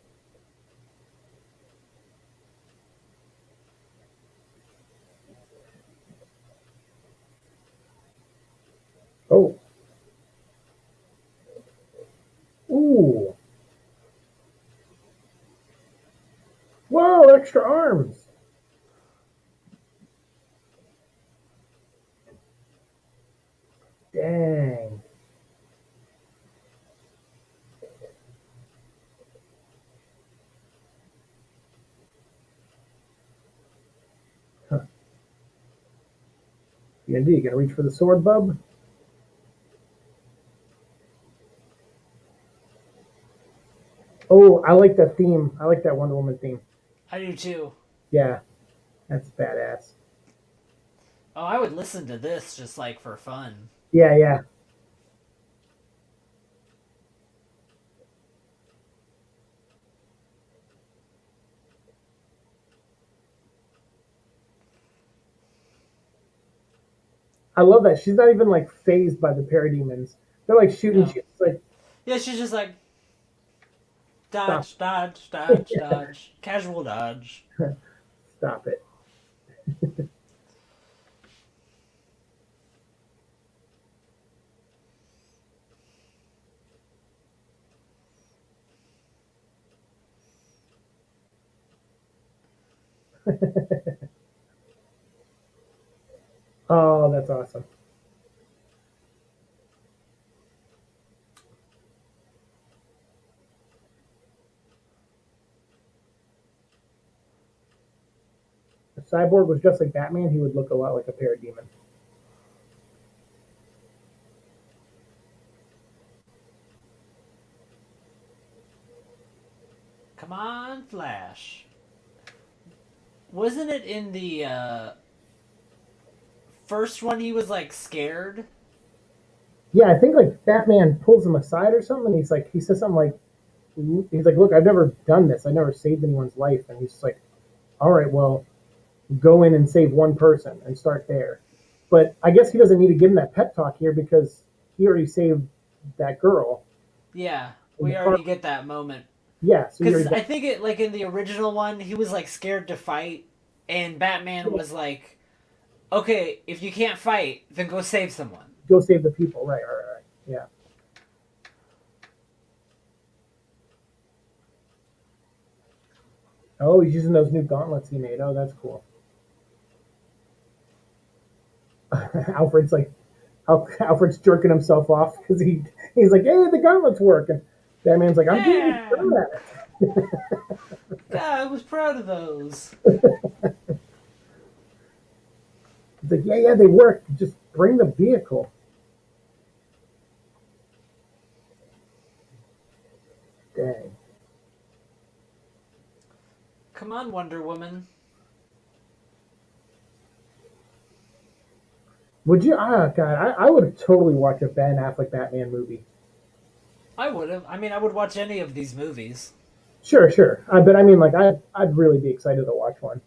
Oh. Ooh. Whoa, extra arms. Dang. Huh. You gonna reach for the sword, bub? Oh, I like that theme. I like that Wonder Woman theme. I do too. Yeah, that's badass. Oh, I would listen to this just like for fun. Yeah, yeah. I love that. She's not even like phased by the parademons. They're like shooting. No. She's like, Yeah, she's just like stop, dodge, dodge, dodge, dodge, casual dodge. stop it. Oh, that's awesome. If Cyborg was just like Batman, he would look a lot like a parademon. Come on, Flash. Wasn't it in the first one he was like scared? Yeah, I think like Batman pulls him aside or something. And he's like, he says something like, he's like, look, I've never done this. I never saved anyone's life. And he's just like, all right, well, go in and save one person and start there. But I guess he doesn't need to give him that pep talk here because he already saved that girl Yeah, in we the car. already get that moment. Yeah, so he Because already I think it, like in the original one, he was like scared to fight, and Batman was like, okay, if you can't fight, then go save someone. go save the people. Right, right, right. Yeah. Oh, he's using those new gauntlets he made. Oh, that's cool. Alfred's like, Alfred's jerking himself off because he's like, hey, the gauntlets work, and Batman's like, I'm getting Yeah, through that. yeah, I was proud of those. He's like, yeah, yeah, they work. Just bring the vehicle. Dang. Come on, Wonder Woman. Would you? Ah, God, I would have totally watched a Ben Affleck Batman movie. I would have. I mean, I would watch any of these movies. Sure, sure. But I mean, like, I'd really be excited to watch one.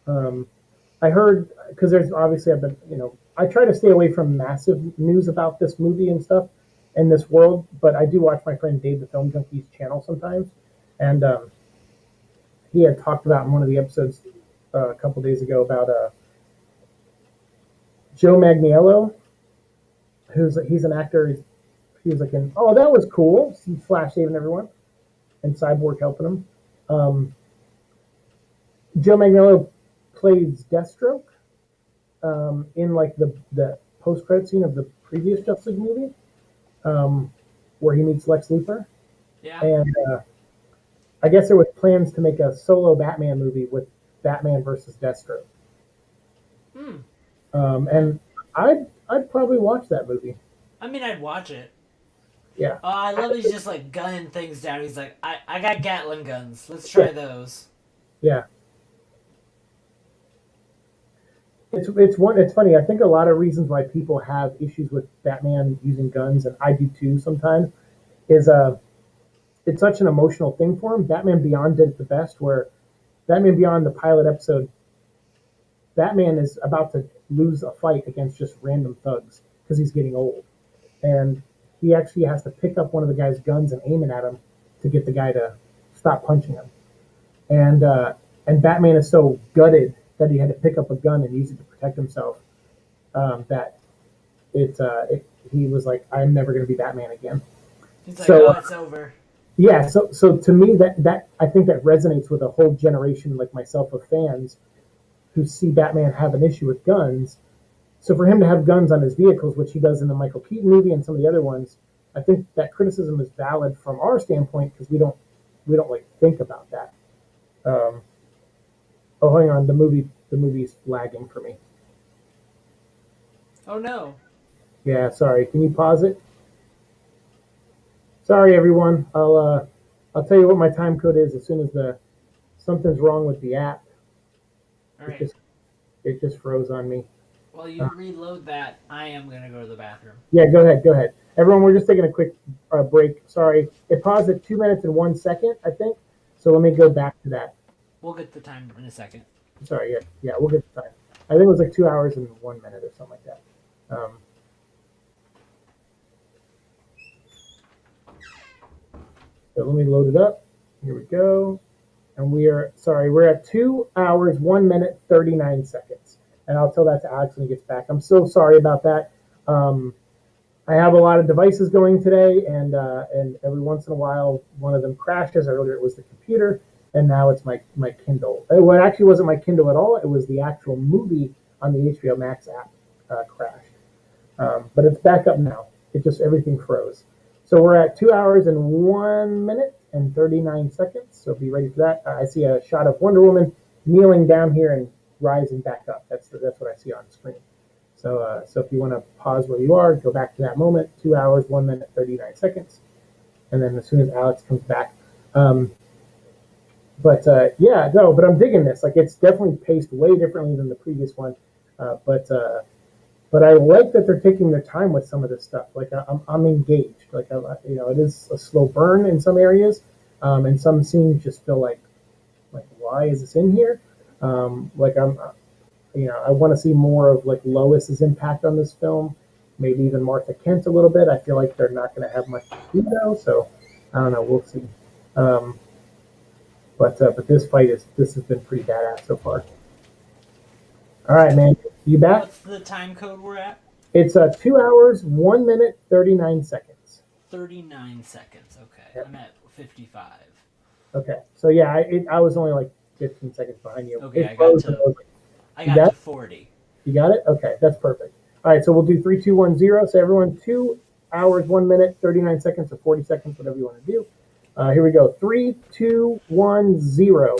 Um, I heard because there's obviously I've been, I try to stay away from massive news about this movie and stuff in this world, but I do watch my friend Dave the Film Junkie's channel sometimes, and he had talked about in one of the episodes a couple days ago about Joe Magniello, he's an actor. He was like, oh, that was cool. See Flash saving everyone and Cyborg helping him. Um, Joe Magniello plays Deathstroke in like the post credit scene of the previous Justice League movie, where he meets Lex Luthor, Yeah. and I guess there was plans to make a solo Batman movie with Batman versus Deathstroke, Hmm. and I'd probably watch that movie. I mean, I'd watch it. Yeah, Oh, I love he's just like gunning things down. He's like, I got Gatling guns. Let's yeah, try those. yeah. It's funny. I think a lot of reasons why people have issues with Batman using guns, and I do too sometimes, is it's such an emotional thing for him. Batman Beyond did it the best, where Batman Beyond the pilot episode, Batman is about to lose a fight against just random thugs because he's getting old, and he actually has to pick up one of the guy's guns and aim it at him to get the guy to stop punching him. And Batman is so gutted that he had to pick up a gun and use it to protect himself. That he was like, I'm never going to be Batman again. He's like, So oh, it's over. yeah, so to me that I think that resonates with a whole generation like myself of fans who see Batman have an issue with guns. So for him to have guns on his vehicles, which he does in the Michael Keaton movie and some of the other ones, I think that criticism is valid from our standpoint because we don't like think about that. Um, oh, hang on, the movie's lagging for me. Oh no. Yeah, sorry. Can you pause it? Sorry, everyone. I'll tell you what my time code is as soon as the something's wrong with the app. All It right. just it just froze on me. While Uh, you reload that, I am gonna go to the bathroom. yeah, go ahead. Go ahead. Everyone, we're just taking a quick break. Sorry, it paused at 2 minutes and 1 second, I think. So let me go back to that. We'll get the time in a second. Sorry. Yeah, yeah, we'll get the time. I think it was like 2 hours and 1 minute or something like that. So let me load it up. Here we go. And we're at 2 hours, 1 minute, 39 seconds. And I'll tell that to Alex when he gets back. I'm so sorry about that. Um, I have a lot of devices going today, and every once in a while, one of them crashes. Earlier, it was the computer, and now it's my Kindle. Well, it actually wasn't my Kindle at all. It was the actual movie on the HBO Max app crashed. But it's back up now. It just everything froze. So we're at 2 hours and 1 minute and 39 seconds. So be ready for that. I see a shot of Wonder Woman kneeling down here and rising back up. That's what I see on the screen. So if you want to pause where you are, go back to that moment. 2 hours, 1 minute, 39 seconds, and then as soon as Alex comes back. Um, yeah, no, but I'm digging this. Like it's definitely paced way differently than the previous one. Uh, but uh, but I like that they're taking their time with some of this stuff. Like I'm engaged. Like it is a slow burn in some areas, and some scenes just feel like why is this in here? Like I want to see more of like Lois's impact on this film. Maybe even Martha Kent a little bit. I feel like they're not going to have much to do though. So I don't know. We'll see. Um, but this has been pretty badass so far. All right, man. You back? What's the time code we're at? It's 2 hours, 1 minute, 39 seconds. 39 seconds. Okay, Yep. I'm at 55. Okay. So yeah, I was only like 15 seconds behind you. Okay, It froze and I was like, I you got got to it? 40. You got it? Okay, that's perfect. All right, so we'll do 3, 2, 1, 0. So everyone, 2 hours, 1 minute, 39 seconds, or 40 seconds, whatever you want to do. Here we go. 3, 2, 1, 0.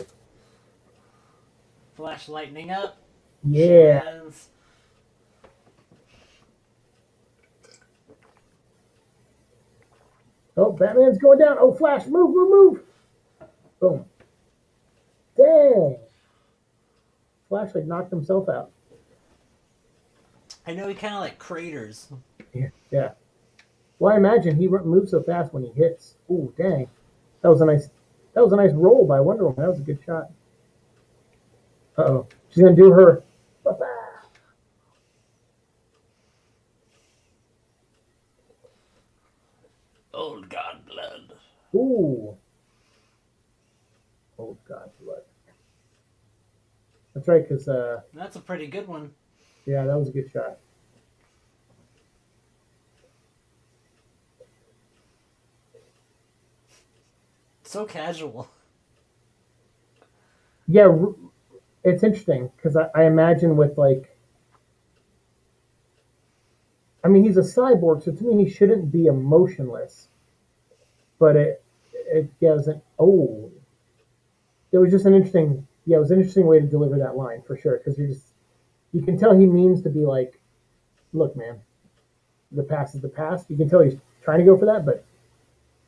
Flash lightning up. Yeah. Shaz. Oh, Batman's going down. Oh, Flash, move, move, move. Boom. Dang. Flash like knocked himself out. I know he kind of like craters. Yeah. Yeah. Well, I imagine he moves so fast when he hits. Ooh, dang. That was a nice roll by Wonder Woman. That was a good shot. Uh-oh. She's gonna do her. Old god blood. Ooh. Oh God, blood. That's right, because That's a pretty good one. yeah, that was a good shot. So casual. Yeah, it's interesting because I imagine with like, I mean, he's a cyborg, so to me he shouldn't be emotionless, but it doesn't. Oh, it was just an interesting. Yeah, it was an interesting way to deliver that line for sure because you can tell he means to be like, look, man, the past is the past. You can tell he's trying to go for that,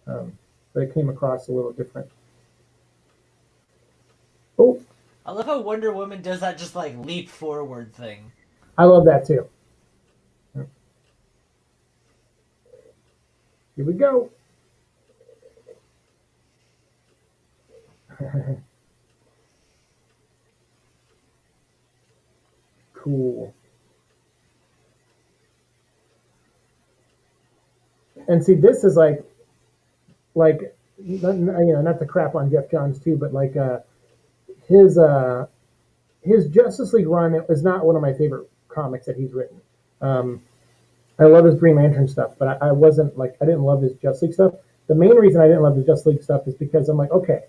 um, but it came across a little different. Oh, I love how Wonder Woman does that just like leap forward thing. I love that too. Here we go. Cool. And see, this is like not to crap on Jeff Johns too, but like his uh his Justice League run is not one of my favorite comics that he's written. Um, I love his Green Lantern stuff, but I wasn't like I didn't love his Justice League stuff. the main reason I didn't love the Justice League stuff is because I'm like, okay,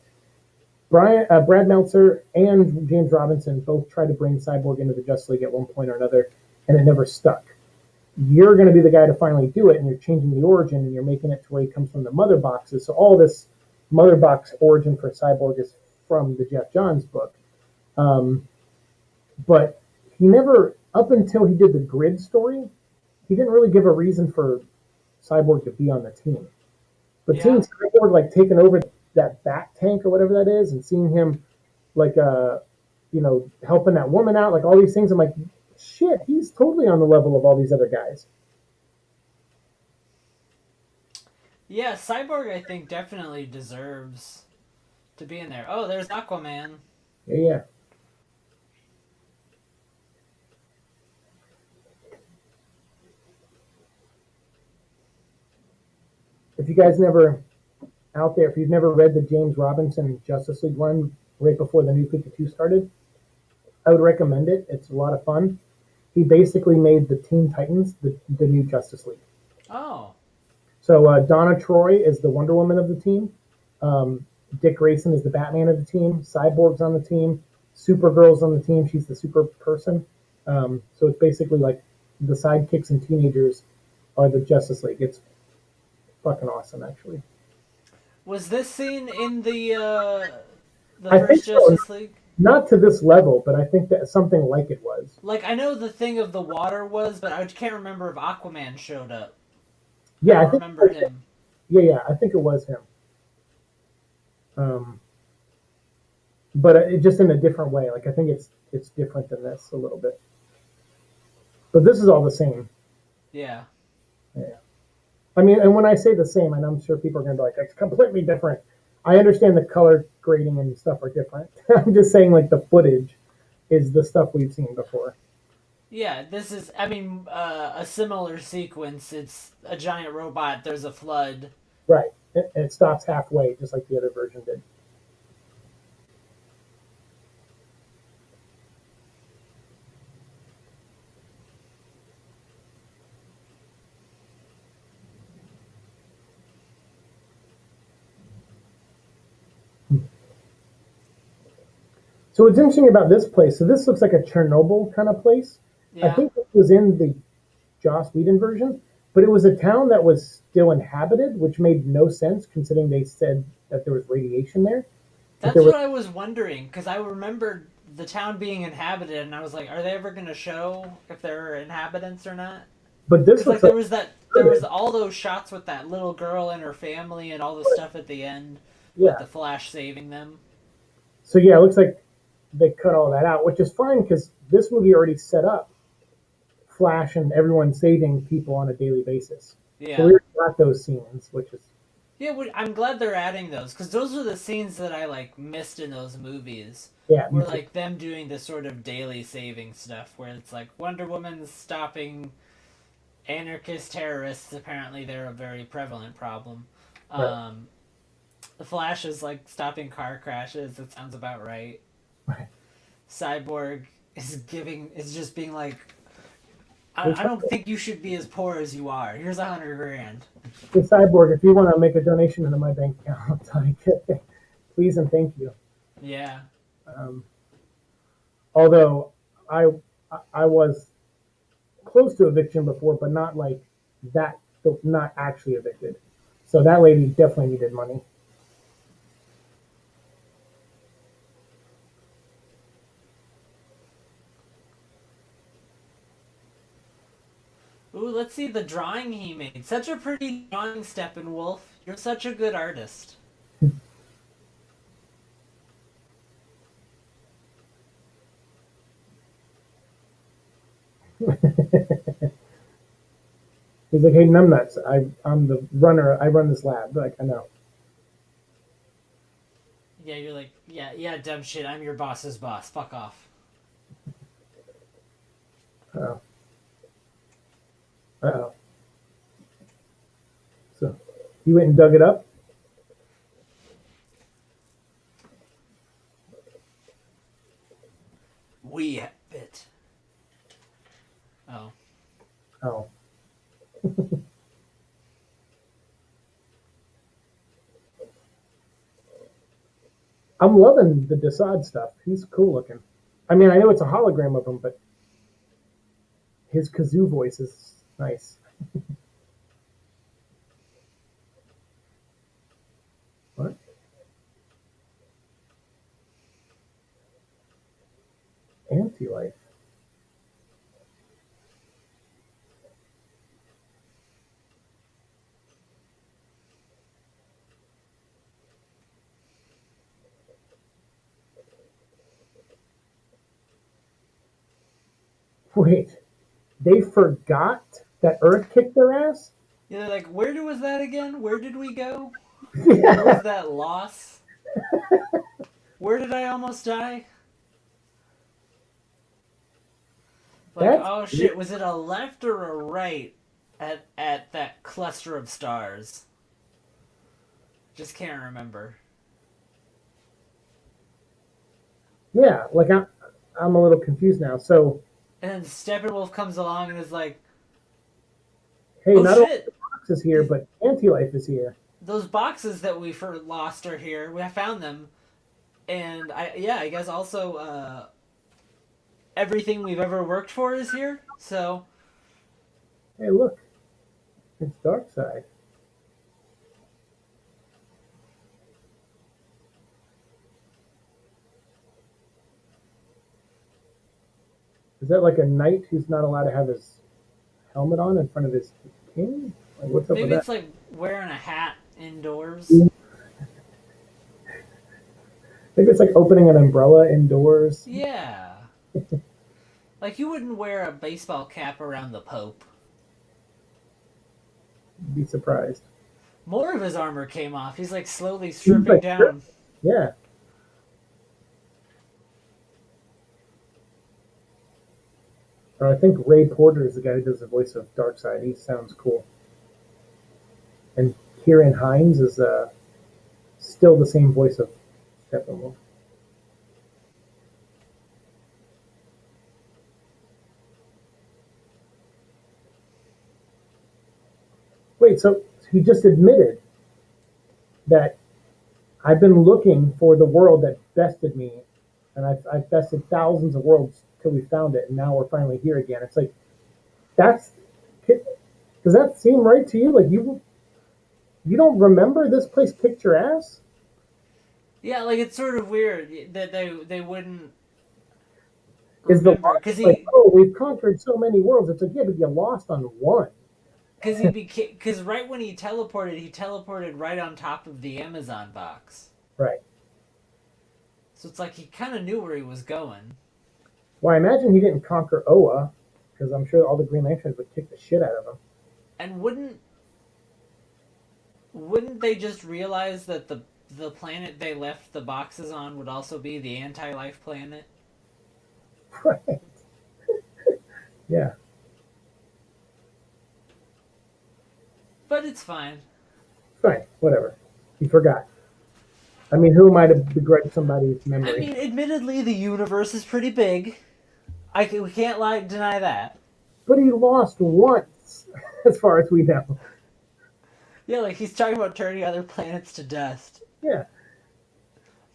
Brad Meltzer and James Robinson both tried to bring Cyborg into the Justice League at one point or another, and it never stuck. You're going to be the guy to finally do it, and you're changing the origin, and you're making it to where he comes from the Mother Boxes. So all this Mother Box origin for Cyborg is from the Jeff Johns book. Um, but he never, up until he did the Grid story, he didn't really give a reason for Cyborg to be on the team. But seeing Yeah. Cyborg like taking over that bat tank or whatever that is, and seeing him like helping that woman out, like all these things, I'm like, shit, he's totally on the level of all these other guys. Yeah, Cyborg, I think, definitely deserves to be in there. Oh, there's Aquaman. Yeah, yeah. If you guys never out there, if you've never read the James Robinson Justice League run right before the New 52 started, I would recommend it. It's a lot of fun. He basically made the Teen Titans the new Justice League. Oh. So Donna Troy is the Wonder Woman of the team. Dick Grayson is the Batman of the team. Cyborg's on the team. Supergirl's on the team. She's the super person. So it's basically like the sidekicks and teenagers are the Justice League. It's fucking awesome, actually. Was this scene in the I think first so. Justice League? Not to this level, but I think that something like it was. Like, I know the thing of the water was, but I can't remember if Aquaman showed up. I Yeah, I don't think. remember him. Yeah, I think it was him. Um, but it just in a different way. Like I think it's different than this a little bit. But this is all the same. Yeah. Yeah. I mean, and when I say the same, and I'm sure people are going to be like, it's completely different. I understand the color grading and stuff are different. I'm just saying, like, the footage is the stuff we've seen before. Yeah, this is, I mean, a similar sequence. It's a giant robot, there's a flood. Right. It stops halfway, just like the other version did. So what's interesting about this place, so this looks like a Chernobyl kind of place. I Yeah. think it was in the Joss Whedon version, but it was a town that was still inhabited, which made no sense considering they said that there was radiation there. But there That's was, what I was wondering, because I remembered the town being inhabited, and I was like, are they ever going to show if there are inhabitants or not? but this Because, like, looks like there was all those shots with that little girl and her family and all the stuff at the end with yeah. the Flash saving them. So yeah, it looks like they cut all that out, which is fine because this movie already set up Flash and everyone saving people on a daily basis. So we Yeah. already got those scenes, which is Yeah, I'm glad they're adding those, because those are the scenes that I, like, missed in those movies. yeah, me Were, too. like, them doing this sort of daily saving stuff, where it's like Wonder Woman's stopping anarchist terrorists. Apparently they're a very prevalent problem. Right, Um, the Flash is, like, stopping car crashes. That sounds about right. right. Cyborg is just being like, Hey, I don't think you should be as poor as you are. Here's 100 grand. Cyborg, if you want to make a donation into my bank account, please and thank you. Yeah. Um, although I I was close to eviction before, but not like that, not actually evicted. So that lady definitely needed money. Ooh, let's see the drawing he made. Such a pretty drawing, Steppenwolf. You're such a good artist. He's like, hey, numbnuts, I'm the runner. I run this lab. Like, I know. Yeah, you're like, yeah, dumb shit. I'm your boss's boss. Fuck off. Uh oh. So you went and dug it up. We have it. Oh. Oh, I'm loving the Desaad stuff. He's cool looking. I mean, I know it's a hologram of him, but his kazoo voice is nice. What? Anti-life. Wait, they forgot that Earth kicked their ass? Yeah, like, where was that again? Where did we go? Where Yeah, was that loss? Where did I almost die? Like, that's oh shit, was it a left or a right at that cluster of stars? Just can't remember. yeah. Like I'm a little confused now. So And then Steppenwolf comes along and is like, hey, "Oh not only the shit, box is here, but anti-life is here. those boxes that we lost are here. We found them, and I guess also everything we've ever worked for is here. So Hey, look, it's Darkseid. Is that like a knight who's not allowed to have his helmet on in front of his king? Like, what's up with maybe that? it's like wearing a hat indoors. Maybe it's like opening an umbrella indoors. Yeah, like you wouldn't wear a baseball cap around the Pope. Be surprised. More of his armor came off. He's like slowly He's stripping like, sure. down. Yeah. Or I think Ray Porter is the guy who does the voice of Darkseid. He sounds cool. And Kieran Hines is still the same voice of Steppenwolf. Wait, so he just admitted that I've been looking for the world that bested me, and I've bested thousands of worlds till we found it, and now we're finally here again. It's like that's does that seem right to you? Like you don't remember this place kicked your ass? Yeah, like it's sort of weird that they wouldn't Is the remember logic like, oh, we've conquered so many worlds? It's like, yeah, but you lost on one. because right when he teleported right on top of the Amazon box. Right. So it's like he kind of knew where he was going. Well, I imagine he didn't conquer Oa, because I'm sure all the Green Lanterns would kick the shit out of him. And wouldn't they just realize that the planet they left the boxes on would also be the anti-life planet? Right. Yeah. But it's fine. Fine. Whatever. He forgot. I mean, who am I to begrudge somebody's I memory? mean, admittedly, the universe is pretty big. We can't deny that. But he lost once, as far as we know. Yeah, like he's talking about turning other planets to dust. Yeah.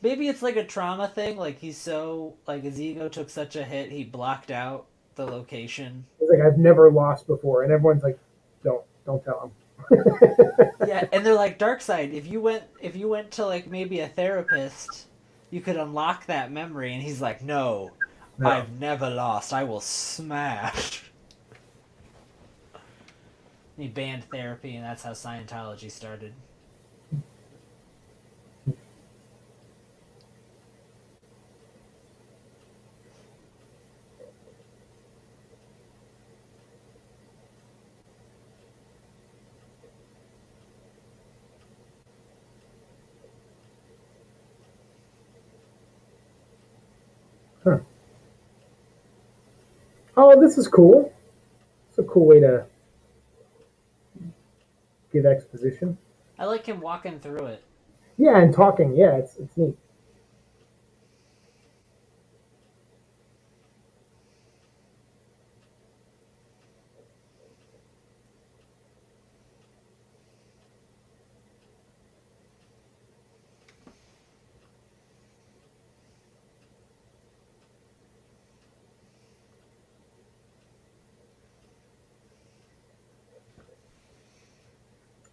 Maybe it's like a trauma thing. Like he's so like his ego took such a hit, he blocked out the location. He's like, I've never lost before, and everyone's like, don't tell him. Yeah, and they're like Darkseid. If you went to like maybe a therapist, you could unlock that memory. And he's like, no, No. I've never lost. I will smash. And he banned therapy, and that's how Scientology started. Huh. Oh, this is cool. It's a cool way to give exposition. I like him walking through it. Yeah, and talking. Yeah, it's neat.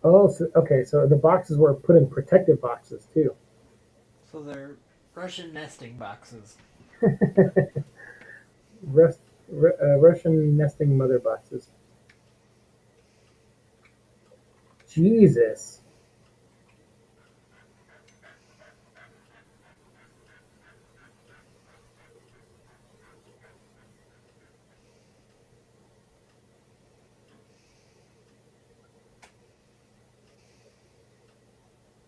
Oh, so, okay. So the boxes were put in protective boxes too. So they're Russian nesting boxes. Rust, Russian nesting mother boxes. Jesus.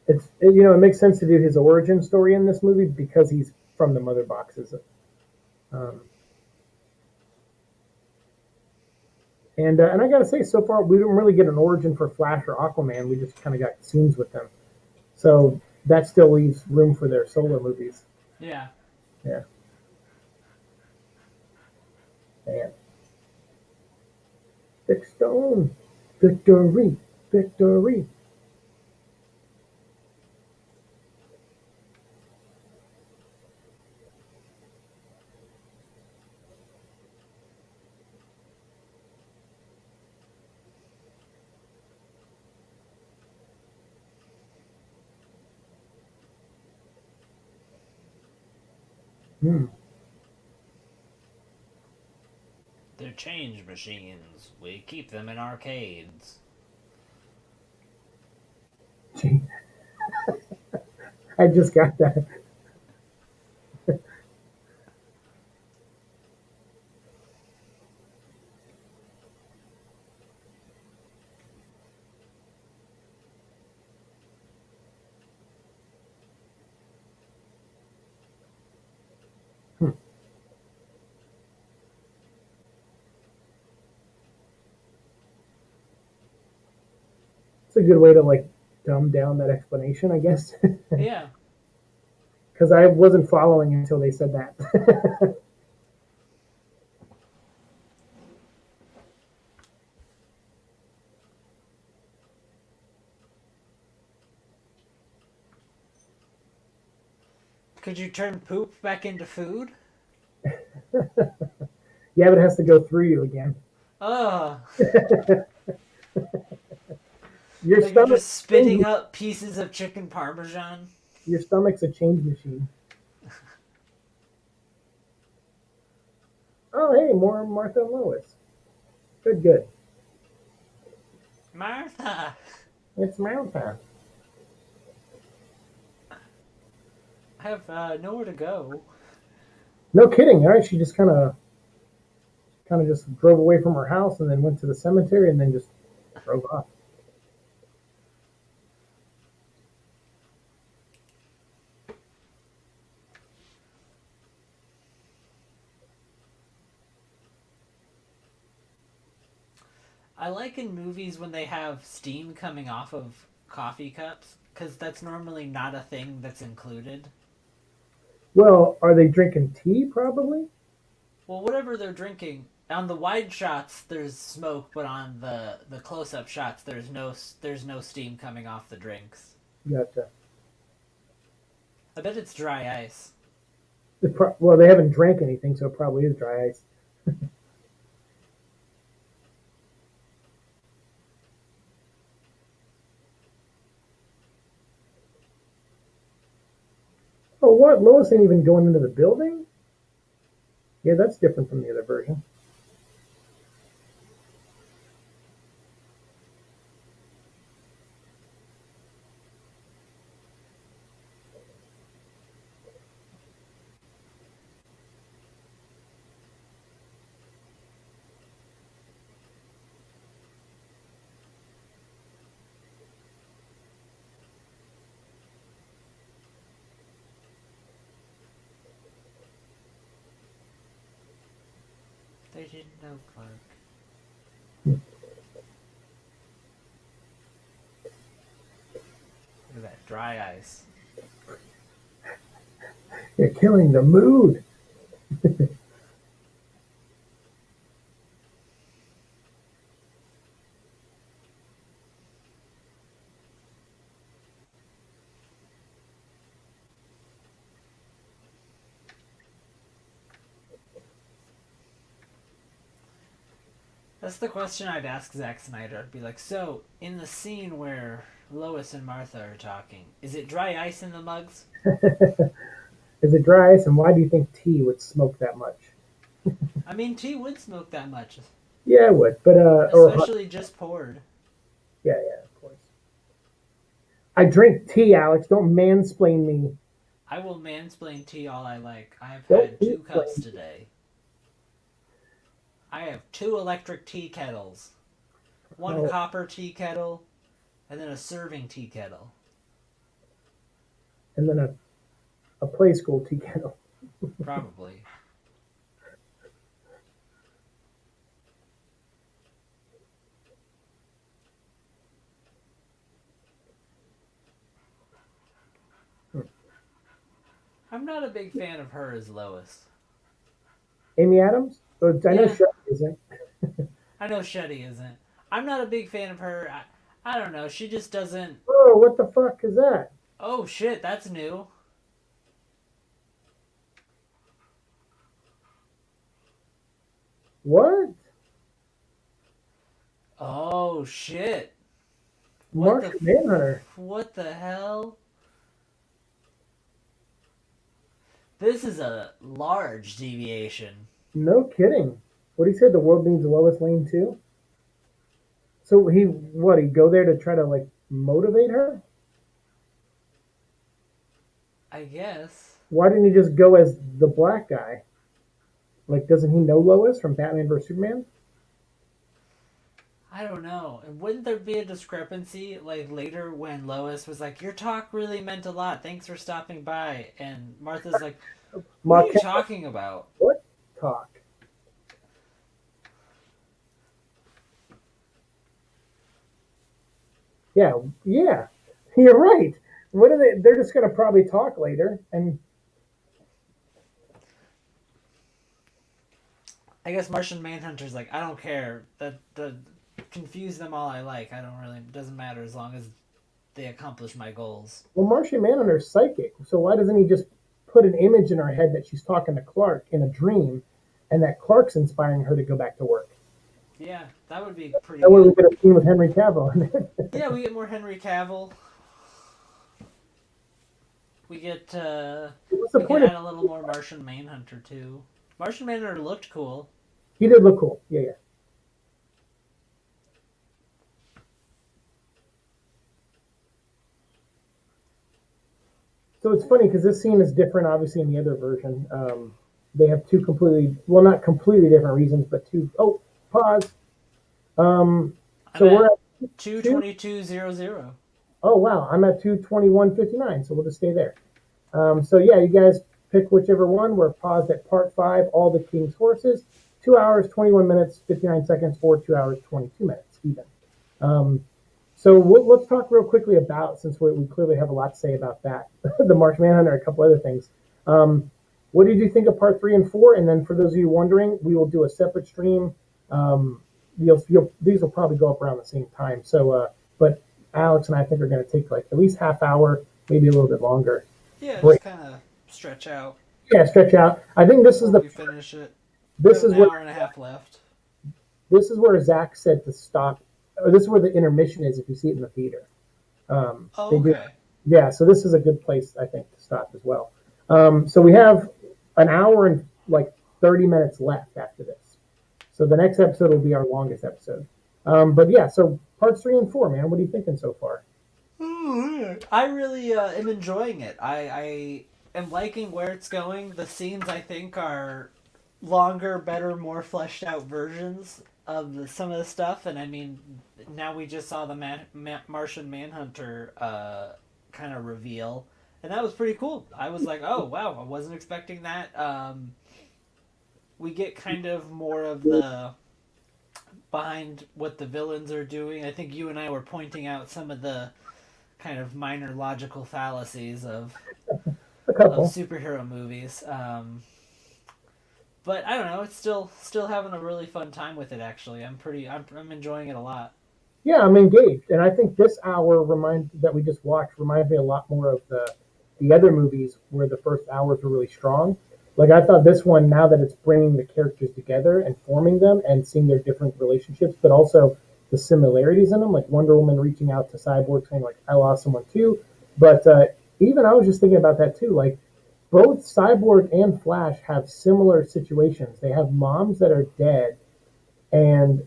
It makes sense to do his origin story in this movie because he's from the mother boxes. Um, and I gotta say, so far we didn't really get an origin for Flash or Aquaman. We just kind of got scenes with them, so that still leaves room for their solo movies. Yeah. Yeah, man. Thick Stone, victory, victory. Hmm. They're change machines. We keep them in arcades. Gee, I just got that. Hmm. It's a good way to like dumb down that explanation, I guess, Yeah. because I wasn't following until they said that. Could you turn poop back into food? Yeah, but it has to go through you again. Ugh. Your Like you're stomach, just spitting up pieces of chicken parmesan. your stomach's a change machine. Oh, hey, more Martha and Lois. Good, good. Martha, It's Martha. I have nowhere to go. No kidding, right? She just kind of just drove away from her house and then went to the cemetery and then just drove off. I like in movies when they have steam coming off of coffee cups because that's normally not a thing that's included. Well, are they drinking tea? Probably. Well, whatever they're drinking on the wide shots, there's smoke, but on the close up shots, there's no steam coming off the drinks. Gotcha. I bet it's dry ice. Well, they haven't drank anything, so it probably is dry ice. Oh, what? Lois ain't even going into the building? Yeah, that's different from the other version. They didn't know, Clark. Look at that dry ice. You're killing the mood. That's the question I'd ask Zack Snyder. I'd be like, so, in the scene where Lois and Martha are talking, is it dry ice in the mugs? Is it dry ice, and why do you think tea would smoke that much? I mean, tea would smoke that much, Yeah, it would, but or hot. especially just poured. Yeah, yeah, of course. I drink tea, Alex. Don't mansplain me. I will mansplain tea all I like. I've Don't had two cups mansplain. today. I have two electric tea kettles, one Oh, copper tea kettle, and then a serving tea kettle. and then a play school tea kettle. Probably. I'm not a big fan of her as Lois. Amy Adams? Oh, I know Yeah, Shelly isn't. I know Shetty isn't. I'm not a big fan of her. I don't know. She just doesn't. Oh, what the fuck is that? Oh shit, that's new. What? Oh shit. What the Martian Manhunter. what the hell? This is a large deviation. No kidding. What he said, the world needs Lois Lane too? So he'd go there to try to like motivate her? I guess. Why didn't he just go as the black guy? Like, doesn't he know Lois from Batman vs Superman? I don't know. And wouldn't there be a discrepancy like later when Lois was like, "Your talk really meant a lot. Thanks for stopping by," and Martha's like, "What are Mark, you talking about?" what talk? Yeah, yeah, you're right. What are they? They're just gonna probably talk later, and I guess Martian Manhunter's like, "I don't care. That confuse them all I like. I don't really. It doesn't matter as long as they accomplish my goals." well, Martian Manhunter's psychic, so why doesn't he just put an image in her head that she's talking to Clark in a dream, and that Clark's inspiring her to go back to work? Yeah, that would be pretty That way we good. get a scene with Henry Cavill in it. Yeah, we get more Henry Cavill. We get What's the we can point of? add a little more Martian Manhunter too. Martian Manhunter looked cool. He did look cool. Yeah, yeah. So it's funny because this scene is different, obviously, in the other version. They have two completely, well, not completely different reasons, but two. Oh, pause. Um, I'm so we're at at two. 22200. Oh wow, I'm at 221:59, so we'll just stay there. So yeah, you guys pick whichever one. We're paused at part five, All the King's Horses, 2 hours, 21 minutes, 59 seconds, or 2 hours, 22 minutes even. Um, so let's talk real quickly about, since we clearly have a lot to say about that, the March Manhunter, a couple other things. What did you think of part 3 and 4? And then for those of you wondering, we will do a separate stream. Um, these will probably go up around the same time. So, but Alex and I think are going to take like at least half hour, maybe a little bit longer. Yeah, Break. just kind of stretch out Yeah, stretch out. I think before we finish it. We this have is an what hour and a half left. this is where Zach said to stop, or this is where the intermission is if you see it in the theater. Oh, They do, okay. yeah. So this is a good place, I think, to stop as well. So we have an hour and like 30 minutes left after this. So the next episode will be our longest episode. But yeah, so parts 3 and 4, man. What are you thinking so far? I really am enjoying it. I am liking where it's going. The scenes I think are longer, better, more fleshed out versions of some of the stuff. And I mean, now we just saw the Martian Manhunter kind of reveal, and that was pretty cool. I was like, oh wow, I wasn't expecting that. We get kind of more of the behind what the villains are doing. I think you and I were pointing out some of the kind of minor logical fallacies A of couple. superhero movies. But I don't know. It's still having a really fun time with it. Actually, I'm enjoying it a lot. Yeah, I'm engaged, and I think this hour that we just watched reminds me a lot more of the other movies where the first hours were really strong. Like I thought this one, now that it's bringing the characters together and forming them and seeing their different relationships, but also the similarities in them, like Wonder Woman reaching out to Cyborg saying like I lost someone too. But even I was just thinking about that too. Like both Cyborg and Flash have similar situations. They have moms that are dead, and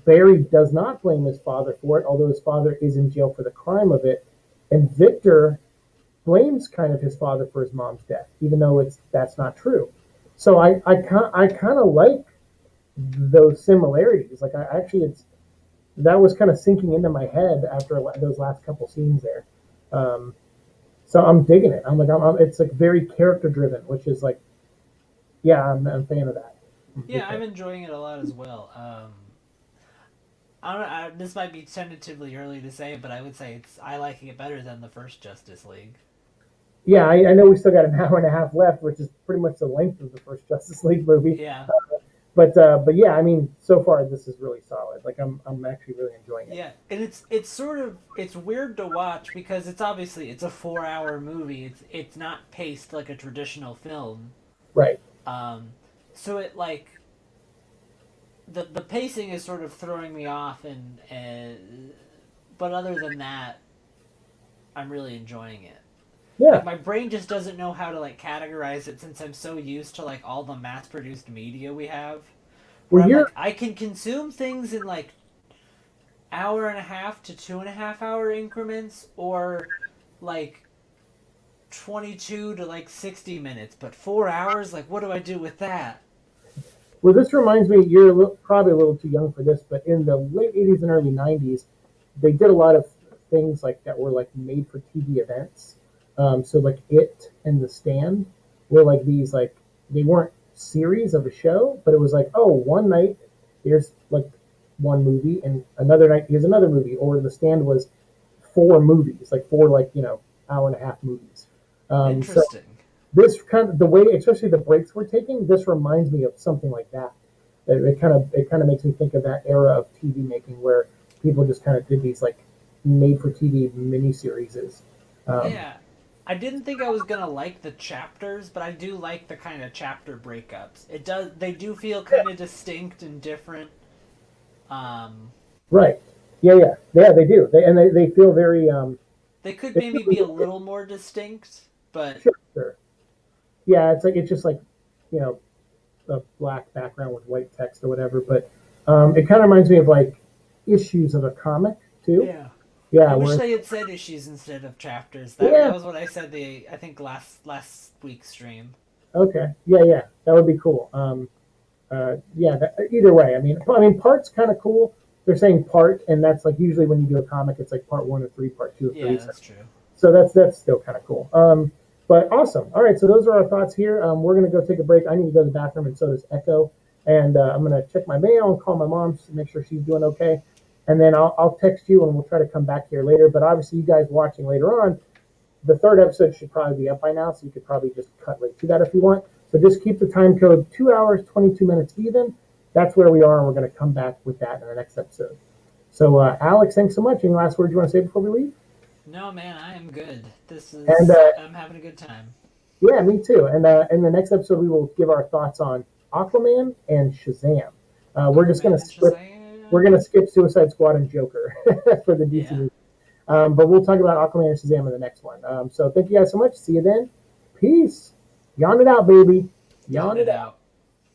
Barry does not blame his father for it, although his father is in jail for the crime of it. And Victor blames kind of his father for his mom's death, even though that's not true. So I kind of like those similarities. Like I actually it's that was kind of sinking into my head after those last couple scenes there. Um, so I'm digging it. It's like very character driven, which is like, yeah, I'm a fan of that. Yeah, I'm enjoying it a lot as well. This might be tentatively early to say, but I would say I like it better than the first Justice League. Yeah, I know we still got an hour and a half left, which is pretty much the length of the first Justice League movie. Yeah, But yeah, I mean, so far this is really solid. Like I'm actually really enjoying it. yeah, and it's sort of it's weird to watch because it's a 4 hour movie. It's not paced like a traditional film. Right. Um, so it like the pacing is sort of throwing me off, and but other than that, I'm really enjoying it. Like Yeah. my brain just doesn't know how to like categorize it since I'm so used to like all the mass produced media we have. Where Well, I'm you're like I can consume things in like hour and a half to 2.5 hour increments, or like 22 to like 60 minutes, but 4 hours, like what do I do with that? well. This reminds me. You're probably a little too young for this, but in the late '80s and early '90s, they did a lot of things like that were like made for TV events. So like It and The Stand were like these like they weren't series of a show, but it was like, oh, one night here's like one movie, and another night here's another movie. Or The Stand was four movies, like four like hour and a half movies. So Interesting. this kind of the way, especially the breaks we're taking, this reminds me of something like that. It kind of makes me think of that era of TV making where people just kind of did these like made for TV miniseries. Um, Yeah. I didn't think I was gonna like the chapters, but I do like the kind of chapter breakups. They do feel kind of distinct and different. Um, right. Yeah. They do. They feel very they could they maybe be a feel, little more distinct, but sure. Yeah, it's just like you know a black background with white text or whatever. But it kind of reminds me of like issues of a comic too. yeah. I Yeah, wish where they had said issues instead of chapters. That yeah, was what I said I think last week's stream. okay, yeah, that would be cool. Yeah, either way, I mean, part's kind of cool. They're saying part, and that's like usually when you do a comic, it's like part one of three, part two of three. Yeah, So, that's true. so that's still kind of cool. But awesome. All right, so those are our thoughts here. We're gonna go take a break. I need to go to the bathroom, and so does Echo. And I'm gonna check my mail and call my mom to make sure she's doing okay. And then I'll text you, and we'll try to come back here later. But obviously, you guys watching later on, the third episode should probably be up by now, so you could probably just cut right to that if you want. So just keep the time code 2 hours, 22 minutes even. That's where we are, and we're going to come back with that in the next episode. So, Alex, thanks so much. Any last words you want to say before we leave? No, man, I am good. And I'm having a good time. yeah, me too. And in the next episode, we will give our thoughts on Aquaman and Shazam. We're just going Aquaman to and skip. We're Shazam. going to skip Suicide Squad and Joker for the DC Yeah. movie. But we'll talk about Aquaman and Shazam in the next one. So thank you guys so much. See you then. Peace. Yawn it out, baby. Yawn Yawn it it out. out.